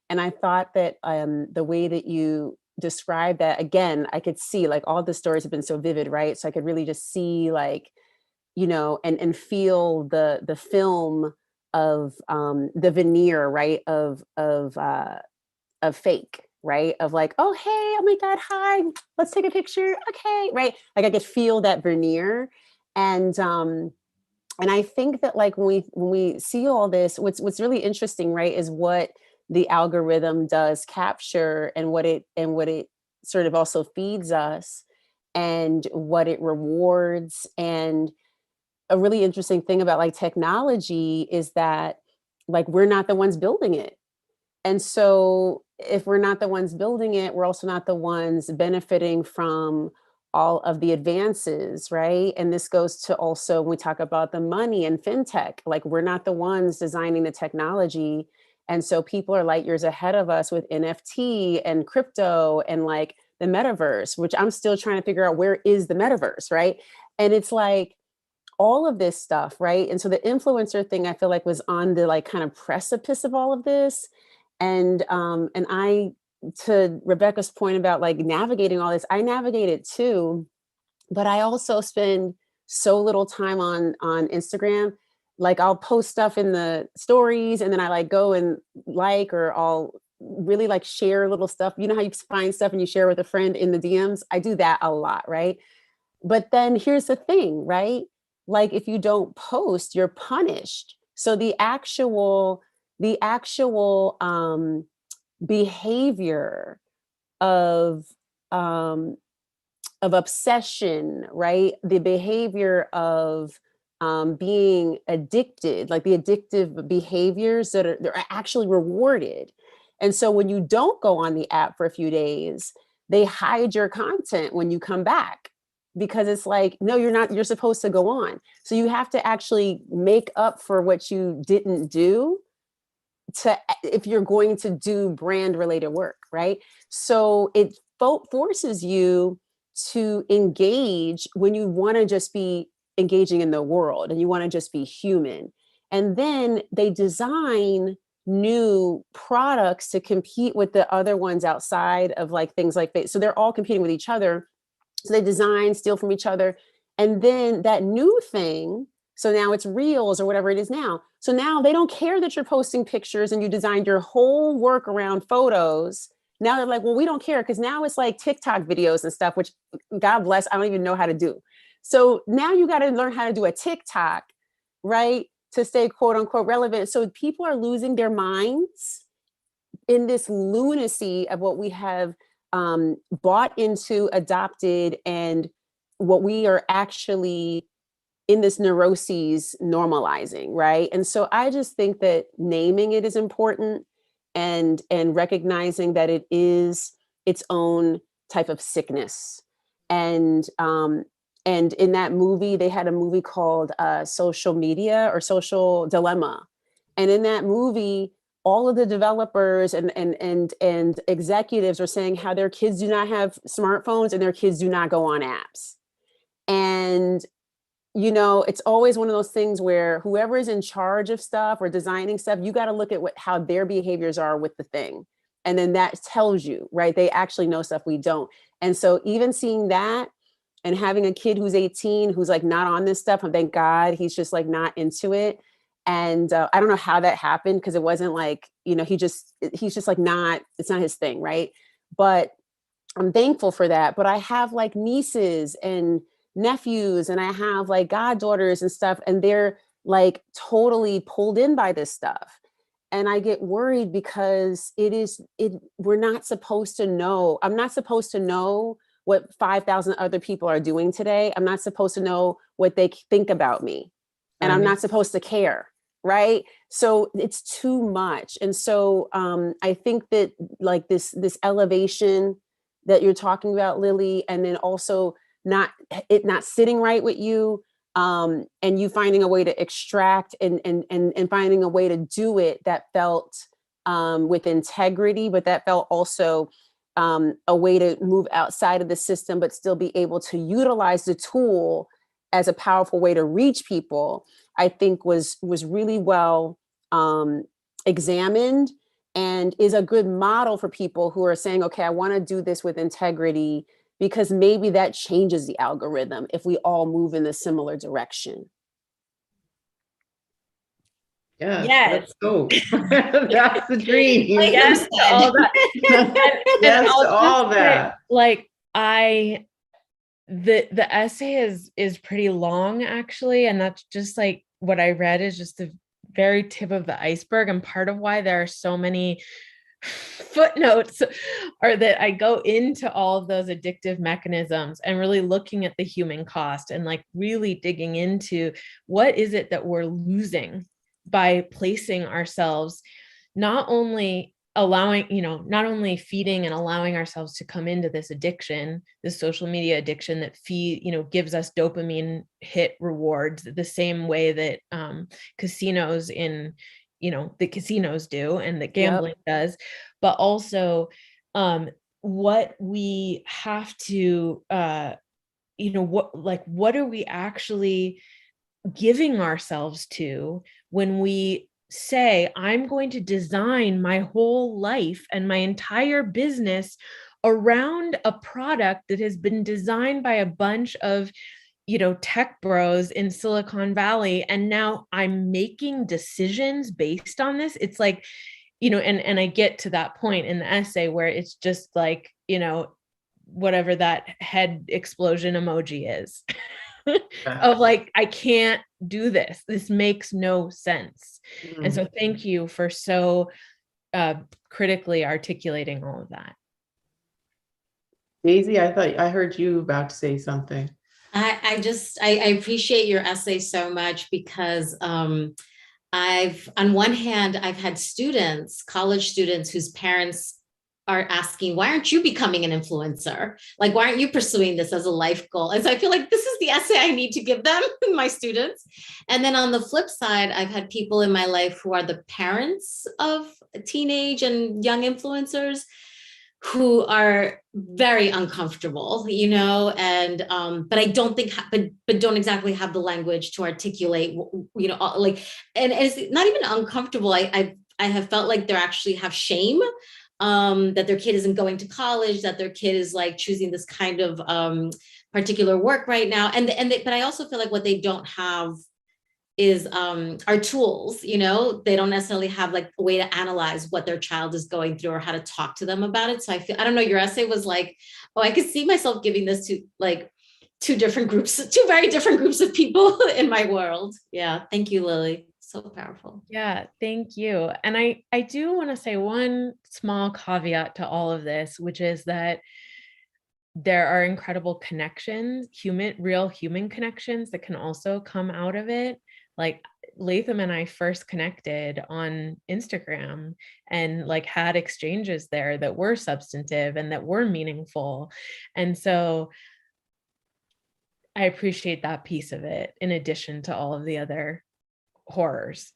I thought that the way that you described that, again, I could see like all the stories have been so vivid, right? So I could really just see like, and feel the film of the veneer, right? Of fake, right? Of like, oh, hey, oh my God, hi, let's take a picture. Okay, right? Like I could feel that veneer. And I think that like when we see all this, what's really interesting, right, is what the algorithm does capture, and what it sort of also feeds us, and what it rewards. And a really interesting thing about like technology is that like we're not the ones building it. And so if we're not the ones building it, we're also not the ones benefiting from all of the advances, right? And this goes to also when we talk about the money and fintech, like we're not the ones designing the technology. And so people are light years ahead of us with NFT and crypto and like the metaverse, which I'm still trying to figure out where is the metaverse, right? And it's like all of this stuff, right? And so the influencer thing, I feel like was on the like kind of precipice of all of this. And I, to Rebecca's point about like navigating all this, I navigate it too, but I also spend so little time on Instagram. Like I'll post stuff in the stories, and then I like go and like, or I'll really like share little stuff. You know how you find stuff and you share with a friend in the DMs? I do that a lot, right? But then here's the thing, right? Like if you don't post, you're punished. So the actual behavior of um, obsession, right? The behavior of being addicted, like the addictive behaviors they're actually rewarded. And so when you don't go on the app for a few days, they hide your content when you come back, because it's like, no, you're not, you're supposed to go on. So you have to actually make up for what you didn't do, to if you're going to do brand related work, right? So it forces you to engage when you want to just be engaging in the world and you want to just be human. And then they design new products to compete with the other ones outside of like things like that. So they're all competing with each other. So they design, steal from each other. And then that new thing, so now it's reels or whatever it is now. So now they don't care that you're posting pictures and you designed your whole work around photos. Now they're like, well, we don't care, because now it's like TikTok videos and stuff, which God bless, I don't even know how to do. So now you got to learn how to do a TikTok, right? To stay quote unquote relevant. So people are losing their minds in this lunacy of what we have bought into, adopted, and what we are actually in this neuroses normalizing, right? And so I just think that naming it is important, and recognizing that it is its own type of sickness. And in that movie, they had a movie called Social Media or Social Dilemma. And in that movie, all of the developers and executives are saying how their kids do not have smartphones and their kids do not go on apps. And it's always one of those things where whoever is in charge of stuff or designing stuff, you got to look at how their behaviors are with the thing. And then that tells you, right? They actually know stuff we don't. And so even seeing that and having a kid who's 18, who's like not on this stuff, and thank God he's just like not into it. And I don't know how that happened, because it wasn't like, he's just like not, it's not his thing, right? But I'm thankful for that. But I have like nieces and nephews, and I have like goddaughters and stuff, and they're like totally pulled in by this stuff. And I get worried because we're not supposed to know. I'm not supposed to know what 5,000 other people are doing today. I'm not supposed to know what they think about me. And I'm not supposed to care. right? So it's too much. And so I think that like this elevation that you're talking about, Lily, and then also not sitting right with you, and you finding a way to extract and finding a way to do it that felt with integrity, but that felt also a way to move outside of the system, but still be able to utilize the tool as a powerful way to reach people, I think was really well examined, and is a good model for people who are saying, okay, I want to do this with integrity, because maybe that changes the algorithm if we all move in a similar direction. Yes, Yes. let's go. That's the dream. Like Yes to all that. Yes I'll to all just say, that. like the essay is pretty long actually, and that's just like what I read is just the very tip of the iceberg, and part of why there are so many footnotes are that I go into all of those addictive mechanisms and really looking at the human cost and like really digging into what is it that we're losing by placing ourselves, not only feeding and allowing ourselves to come into this addiction, this social media addiction that gives us dopamine hit rewards the same way that casinos in the casinos do and that gambling does, but also what we have to what are we actually giving ourselves to when we say, I'm going to design my whole life and my entire business around a product that has been designed by a bunch of tech bros in Silicon Valley, and now I'm making decisions based on this. It's like, and I get to that point in the essay where it's just like, whatever that head explosion emoji is. Of like, I can't do this. This makes no sense. And so thank you for so critically articulating all of that. Daisy, I thought I heard you about to say something. I appreciate your essay so much because on one hand, I've had students, college students whose parents are asking, why aren't you becoming an influencer? Like, why aren't you pursuing this as a life goal? And so I feel like this is the essay I need to give them, my students. And then on the flip side, I've had people in my life who are the parents of teenage and young influencers who are very uncomfortable, and but I don't think, but don't exactly have the language to articulate, and it's not even uncomfortable. I have felt like they actually have shame, that their kid isn't going to college, that their kid is like choosing this kind of particular work right now, but I also feel like what they don't have is our tools. They don't necessarily have like a way to analyze what their child is going through or how to talk to them about it. So I don't know, your essay was like, oh, I could see myself giving this to like two very different groups of people in my world. Yeah. Thank you, Lily. So powerful. Yeah, thank you. And I do want to say one small caveat to all of this, which is that there are incredible connections, real human connections that can also come out of it. Like Latham and I first connected on Instagram and like had exchanges there that were substantive and that were meaningful. And so I appreciate that piece of it in addition to all of the other horrors.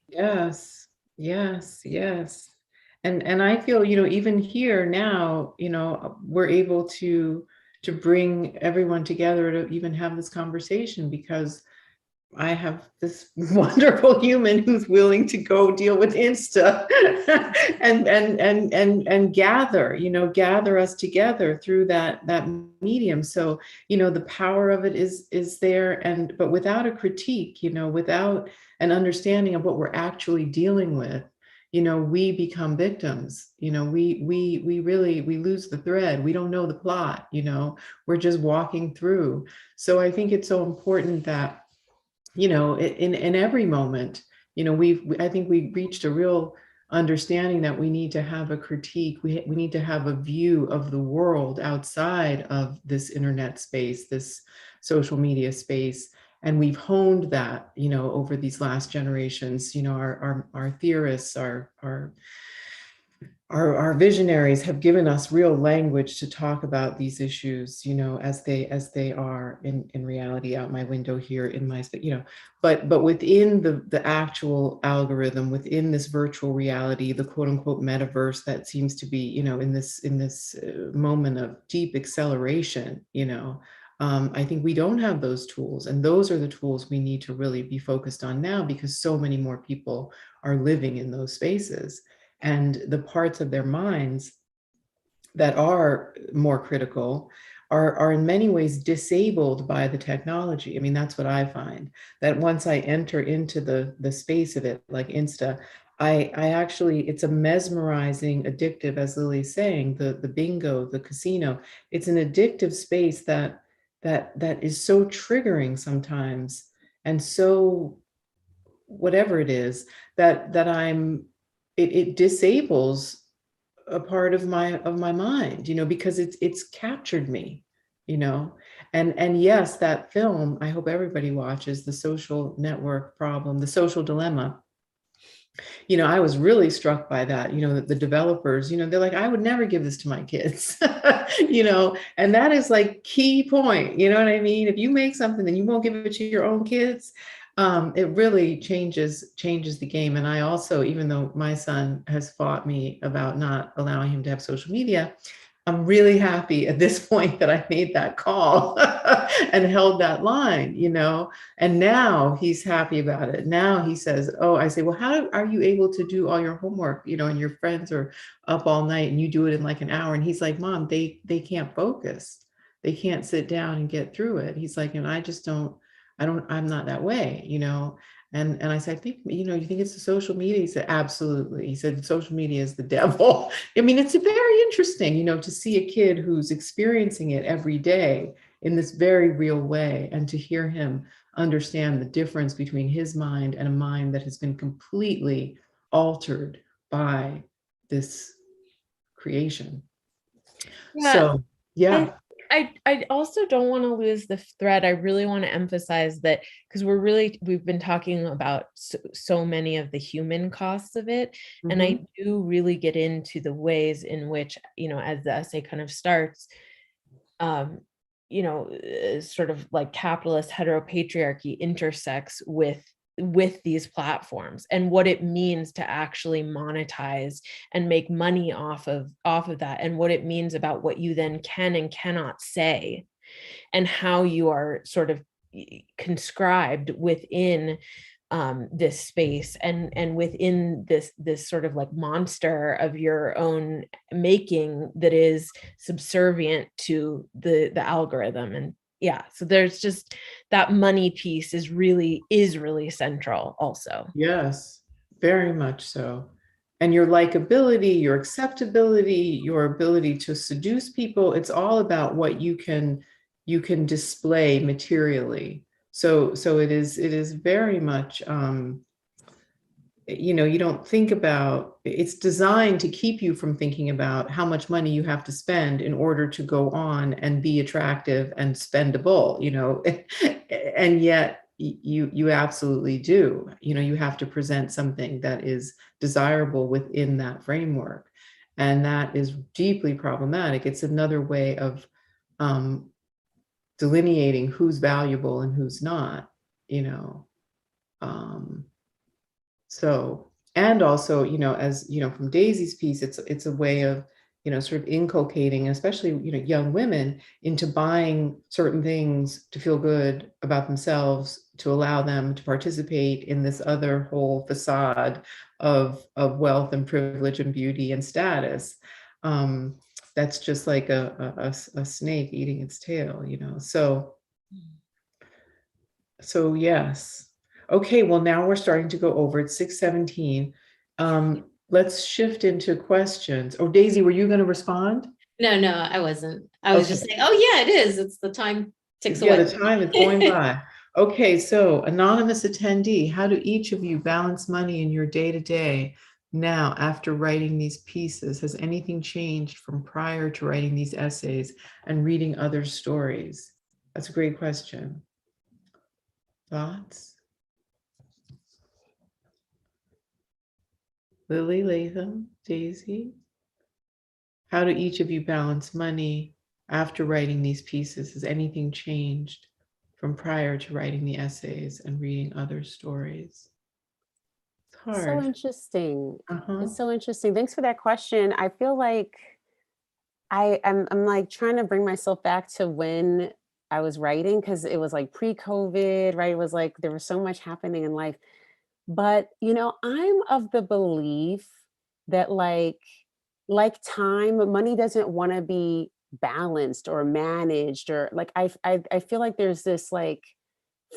Yes. And I feel, even here now, we're able to bring everyone together to even have this conversation, because I have this wonderful human who's willing to go deal with Insta and gather us together through that medium. So, the power of it is there, but without a critique, without an understanding of what we're actually dealing with, we become victims. We lose the thread. We don't know the plot. We're just walking through. So I think it's so important that, in every moment, I think we reached a real understanding that we need to have a critique. We need to have a view of the world outside of this internet space, this social media space, And we've honed that, over these last generations. Our theorists, our visionaries have given us real language to talk about these issues, as they are in reality out my window here in my space, but within the actual algorithm, within this virtual reality, the quote unquote metaverse that seems to be, in this moment of deep acceleration, I think we don't have those tools, and those are the tools we need to really be focused on now, because so many more people are living in those spaces. And the parts of their minds that are more critical are in many ways disabled by the technology. I mean, that's what I find, that once I enter into the space of it, like Insta, I actually, it's a mesmerizing, addictive, as Lily's saying, the bingo, the casino, it's an addictive space that is so triggering sometimes, and so whatever it is, that it disables a part of my mind, because it's captured me, and yes, that film, I hope everybody watches, The Social Network Problem, The Social Dilemma. I was really struck by that, the developers, they're like, I would never give this to my kids, and that is like key point, you know what I mean? If you make something, then you won't give it to your own kids. It really changes the game. And I also, even though my son has fought me about not allowing him to have social media, I'm really happy at this point that I made that call and held that line, and now he's happy about it. Now he says, oh, I say, well, how are you able to do all your homework, and your friends are up all night and you do it in like an hour? And he's like, Mom, they can't focus. They can't sit down and get through it. He's like, and I just I'm not that way, And I said, I think, you think it's the social media? He said, absolutely. He said, social media is the devil. I mean, it's very interesting, to see a kid who's experiencing it every day in this very real way, and to hear him understand the difference between his mind and a mind that has been completely altered by this creation. Yeah. So, yeah. I also don't want to lose the thread. I really want to emphasize that, because we've been talking about so many of the human costs of it. Mm-hmm. And I do really get into the ways in which, as the essay kind of starts, sort of like capitalist heteropatriarchy intersects with these platforms, and what it means to actually monetize and make money off of that, and what it means about what you then can and cannot say, and how you are sort of conscribed within this space, and within this sort of like monster of your own making that is subservient to the algorithm. And yeah, so there's just that money piece is really central also. Yes, very much so. And your likability, your acceptability, your ability to seduce people, it's all about what you can display materially. So it is very much, you don't think about, it's designed to keep you from thinking about how much money you have to spend in order to go on and be attractive and spendable, and yet you absolutely do, you have to present something that is desirable within that framework. And that is deeply problematic. It's another way of delineating who's valuable and who's not, so, and also, as from Daisy's piece, it's a way of, sort of inculcating, especially, young women, into buying certain things to feel good about themselves, to allow them to participate in this other whole facade of wealth and privilege and beauty and status. That's just like a snake eating its tail, So yes. Okay, well, now we're starting to go over. It's 6:17. Let's shift into questions. Oh, Daisy, were you going to respond? No, I wasn't. I was just saying, oh yeah, it is. It's the time ticks away. Yeah, the time is going by. Okay, so anonymous attendee, how do each of you balance money in your day-to-day now after writing these pieces? Has anything changed from prior to writing these essays and reading other stories? That's a great question. Thoughts? Lily, Latham, Daisy? How do each of you balance money after writing these pieces? Has anything changed from prior to writing the essays and reading other stories? It's So hard. interesting. Uh-huh. It's so interesting. Thanks for that question. I feel like I'm like trying to bring myself back to when I was writing, because it was like pre-COVID, right? It was like there was so much happening in life. But I'm of the belief that like time, money doesn't want to be balanced or managed, or like I feel like there's this like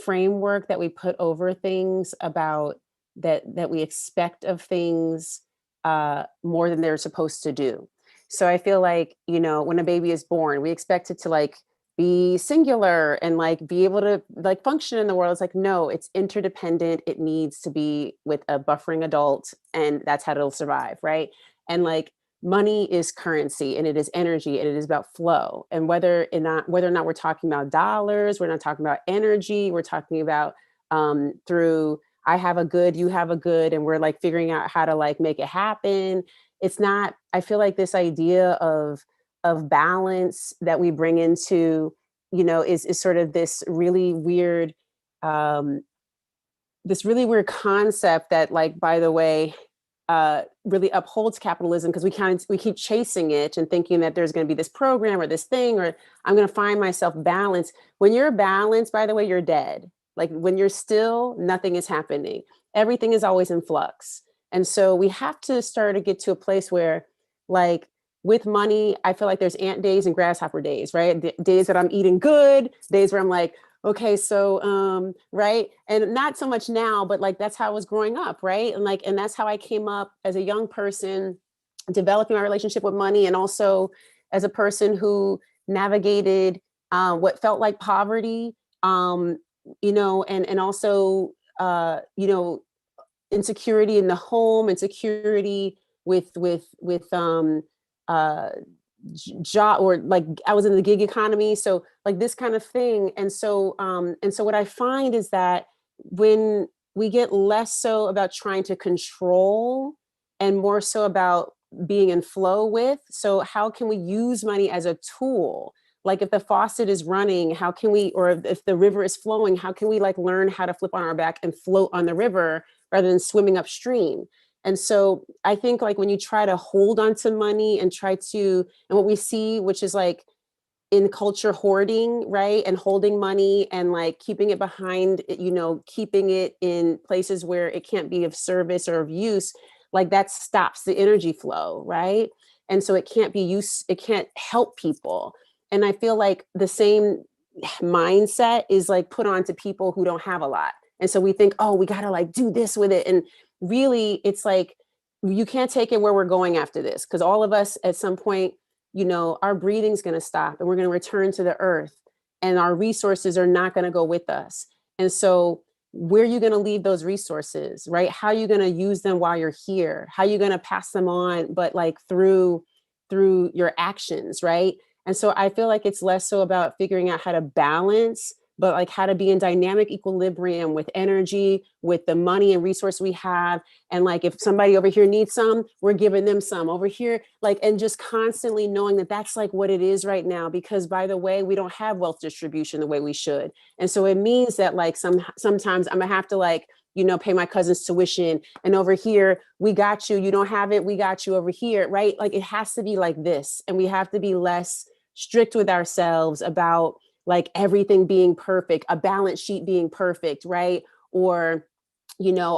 framework that we put over things about that we expect of things more than they're supposed to do. So I feel like, when a baby is born, we expect it to like be singular and like be able to like function in the world. It's like, no, it's interdependent. It needs to be with a buffering adult, and that's how it'll survive, right? And like money is currency, and it is energy, and it is about flow. And whether or not we're talking about dollars, we're not talking about energy, we're talking about through I have a good, you have a good, and we're like figuring out how to like make it happen. It's not, I feel like this idea of balance that we bring into, is sort of this really weird concept that, like, by the way, really upholds capitalism, because we keep chasing it and thinking that there's going to be this program or this thing, or I'm going to find myself balanced. When you're balanced, by the way, you're dead. Like when you're still, nothing is happening. Everything is always in flux. And so we have to start to get to a place where, like, with money, I feel like there's ant days and grasshopper days, right? The days that I'm eating good, days where I'm like, okay, so right. And not so much now, but like that's how I was growing up, right? And that's how I came up as a young person, developing my relationship with money, and also as a person who navigated what felt like poverty, and also insecurity in the home, insecurity with uh job, or like I was in the gig economy, so like this kind of thing. And so what I find is that when we get less so about trying to control and more so about being in flow with, so how can we use money as a tool? Like if the faucet is running, how can we, or if the river is flowing, how can we like learn how to flip on our back and float on the river rather than swimming upstream? And so I think like when you try to hold on to money and and what we see, which is like in culture, hoarding, right? And holding money and like keeping it behind, keeping it in places where it can't be of service or of use, like that stops the energy flow, right? And so it can't be used, it can't help people. And I feel like the same mindset is like put on to people who don't have a lot. And so we think, oh, we got to like do this with it. And really, it's like, you can't take it where we're going after this, because all of us at some point, our breathing's going to stop and we're going to return to the earth, and our resources are not going to go with us. And so where are you going to leave those resources, right? How are you going to use them while you're here? How are you going to pass them on, but like through your actions, right? And so I feel like it's less so about figuring out how to balance, but like how to be in dynamic equilibrium with energy, with the money and resource we have. And like, if somebody over here needs some, we're giving them some over here, like, and just constantly knowing that that's like what it is right now, because by the way, we don't have wealth distribution the way we should. And so it means that like sometimes I'm gonna have to like, pay my cousin's tuition, and over here, we got you, you don't have it, we got you over here, right? Like it has to be like this. And we have to be less strict with ourselves about like everything being perfect, a balance sheet being perfect, right? Or,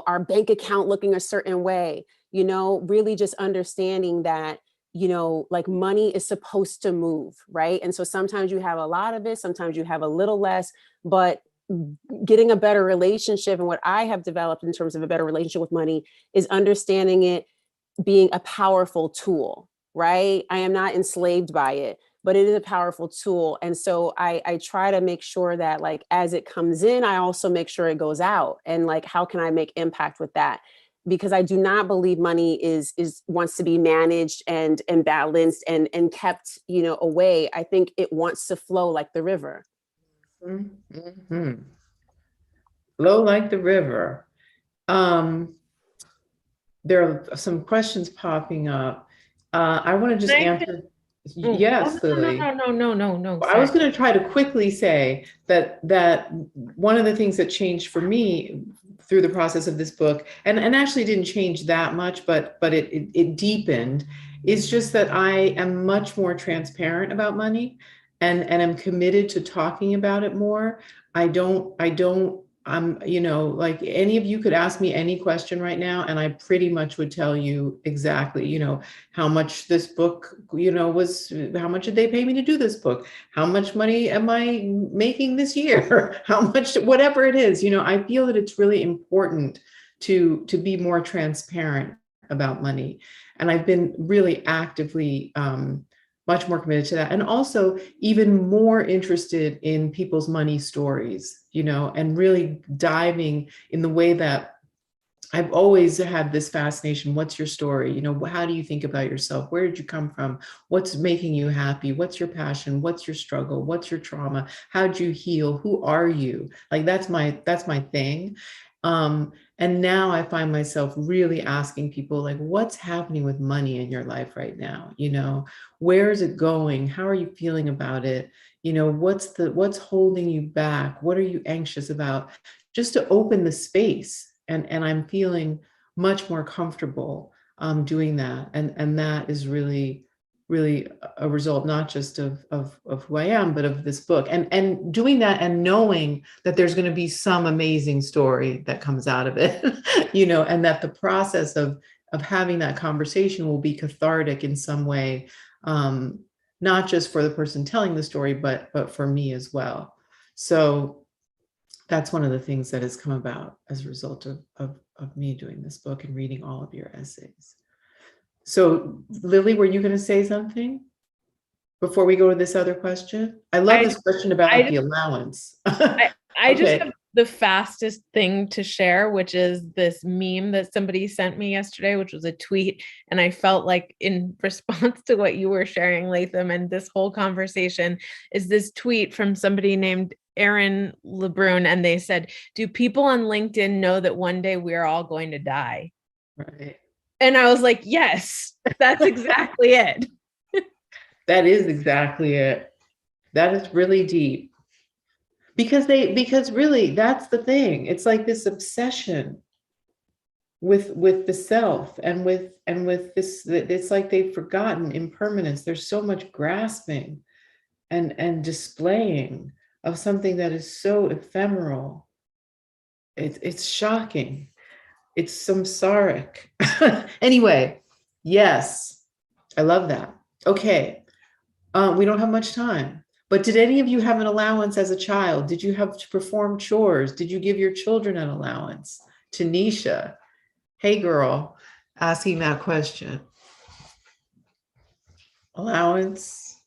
our bank account looking a certain way, really just understanding that, like money is supposed to move, right? And so sometimes you have a lot of it, sometimes you have a little less, but getting a better relationship, and what I have developed in terms of a better relationship with money, is understanding it being a powerful tool, right? I am not enslaved by it, but it is a powerful tool. And so I try to make sure that like, as it comes in, I also make sure it goes out, and like, how can I make impact with that? Because I do not believe money is wants to be managed and balanced and kept, away. I think it wants to flow like the river. Mm-hmm. Low like the river. There are some questions popping up. I want to just Can I answer. Oh, Yes, Lily. no, I was sorry. going to try to quickly say that one of the things that changed for me through the process of this book, and actually didn't change that much, but it deepened, is just that I am much more transparent about money, and am committed to talking about it more. I'm, like any of you could ask me any question right now, and I pretty much would tell you exactly, how much this book, was, how much did they pay me to do this book? How much money am I making this year? How much, whatever it is, I feel that it's really important to be more transparent about money. And I've been really actively much more committed to that. And also even more interested in people's money stories, and really diving in the way that I've always had this fascination. What's your story? How do you think about yourself? Where did you come from? What's making you happy? What's your passion? What's your struggle? What's your trauma? How'd you heal? Who are you? Like, that's my thing. And now I find myself really asking people, like, what's happening with money in your life right now? Where is it going? How are you feeling about it? What's holding you back? What are you anxious about? Just to open the space. And I'm feeling much more comfortable doing that. And that is really, really a result, not just of who I am, but of this book, and doing that, and knowing that there's going to be some amazing story that comes out of it, and that the process of having that conversation will be cathartic in some way, not just for the person telling the story, but for me as well. So that's one of the things that has come about as a result of me doing this book and reading all of your essays. So, Lily, were you going to say something before we go to this other question? I love this question about the allowance. I just have the fastest thing to share, which is this meme that somebody sent me yesterday, which was a tweet. And I felt like, in response to what you were sharing, Latham, and this whole conversation, is this tweet from somebody named Aaron LeBrun. And they said, do people on LinkedIn know that one day we're all going to die? Right. And I was like, yes, that's exactly it. That is exactly it. That is really deep. Because really, that's the thing. It's like this obsession with the self, and with this, it's like they've forgotten impermanence. There's so much grasping and displaying of something that is so ephemeral. It's shocking. It's samsaric. Anyway, yes, I love that. Okay, we don't have much time. But did any of you have an allowance as a child? Did you have to perform chores? Did you give your children an allowance? Tanisha, hey girl, asking that question. Allowance,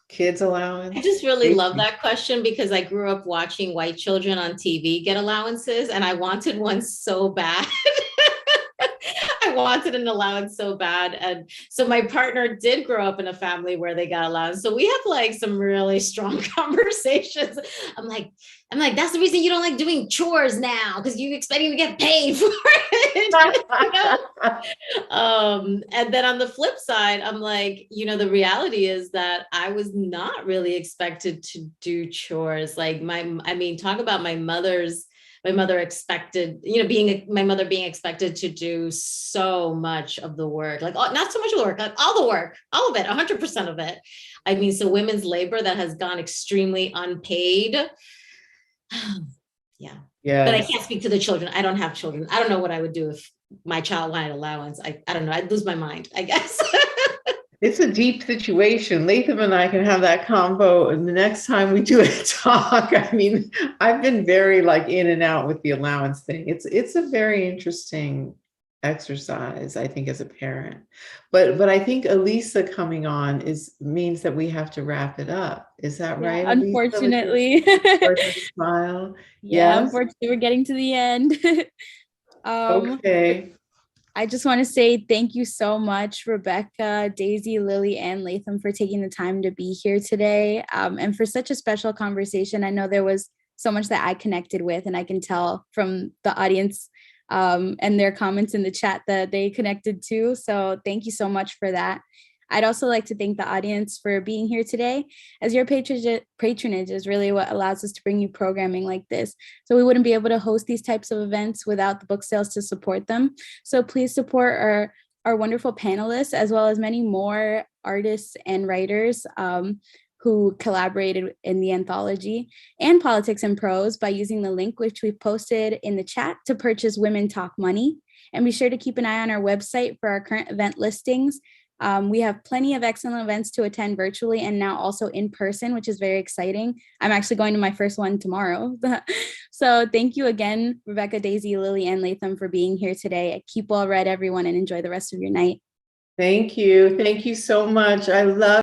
kids allowance. I just really love that question, because I grew up watching white children on TV get allowances, and I wanted one so bad. I wanted an allowance so bad. And so my partner did grow up in a family where they got allowance. So we have like some really strong conversations. I'm like, that's the reason you don't like doing chores now, because you expecting to get paid for it. And then on the flip side, I'm like, the reality is that I was not really expected to do chores. Like talk about my mother expected, my mother being expected to do so much of the work, like not so much of the work, like all the work, all of it, 100% of it. I mean, so women's labor that has gone extremely unpaid. Yeah. But I can't speak to the children. I don't have children. I don't know what I would do if my child wanted allowance. I don't know. I'd lose my mind, I guess. It's a deep situation. Latham and I can have that combo, and the next time we do a talk. I mean, I've been very in and out with the allowance thing. It's a very interesting exercise, I think, as a parent. But I think Elisa coming on means that we have to wrap it up. Is that right? Unfortunately. Smile. Yeah, yes? Unfortunately, we're getting to the end. Okay. I just want to say thank you so much, Rebecca, Daisy, Lily, and Latham, for taking the time to be here today, and for such a special conversation. I know there was so much that I connected with, and I can tell from the audience and their comments in the chat that they connected too. So thank you so much for that. I'd also like to thank the audience for being here today, as your patronage is really what allows us to bring you programming like this. So we wouldn't be able to host these types of events without the book sales to support them. So please support our wonderful panelists, as well as many more artists and writers who collaborated in the anthology, and Politics and Prose, by using the link which we've posted in the chat to purchase Women Talk Money. And be sure to keep an eye on our website for our current event listings. We have plenty of excellent events to attend virtually and now also in person, which is very exciting. I'm actually going to my first one tomorrow. So thank you again, Rebecca, Daisy, Lily, and Latham, for being here today. Keep well read, everyone, and enjoy the rest of your night. Thank you. Thank you so much. I love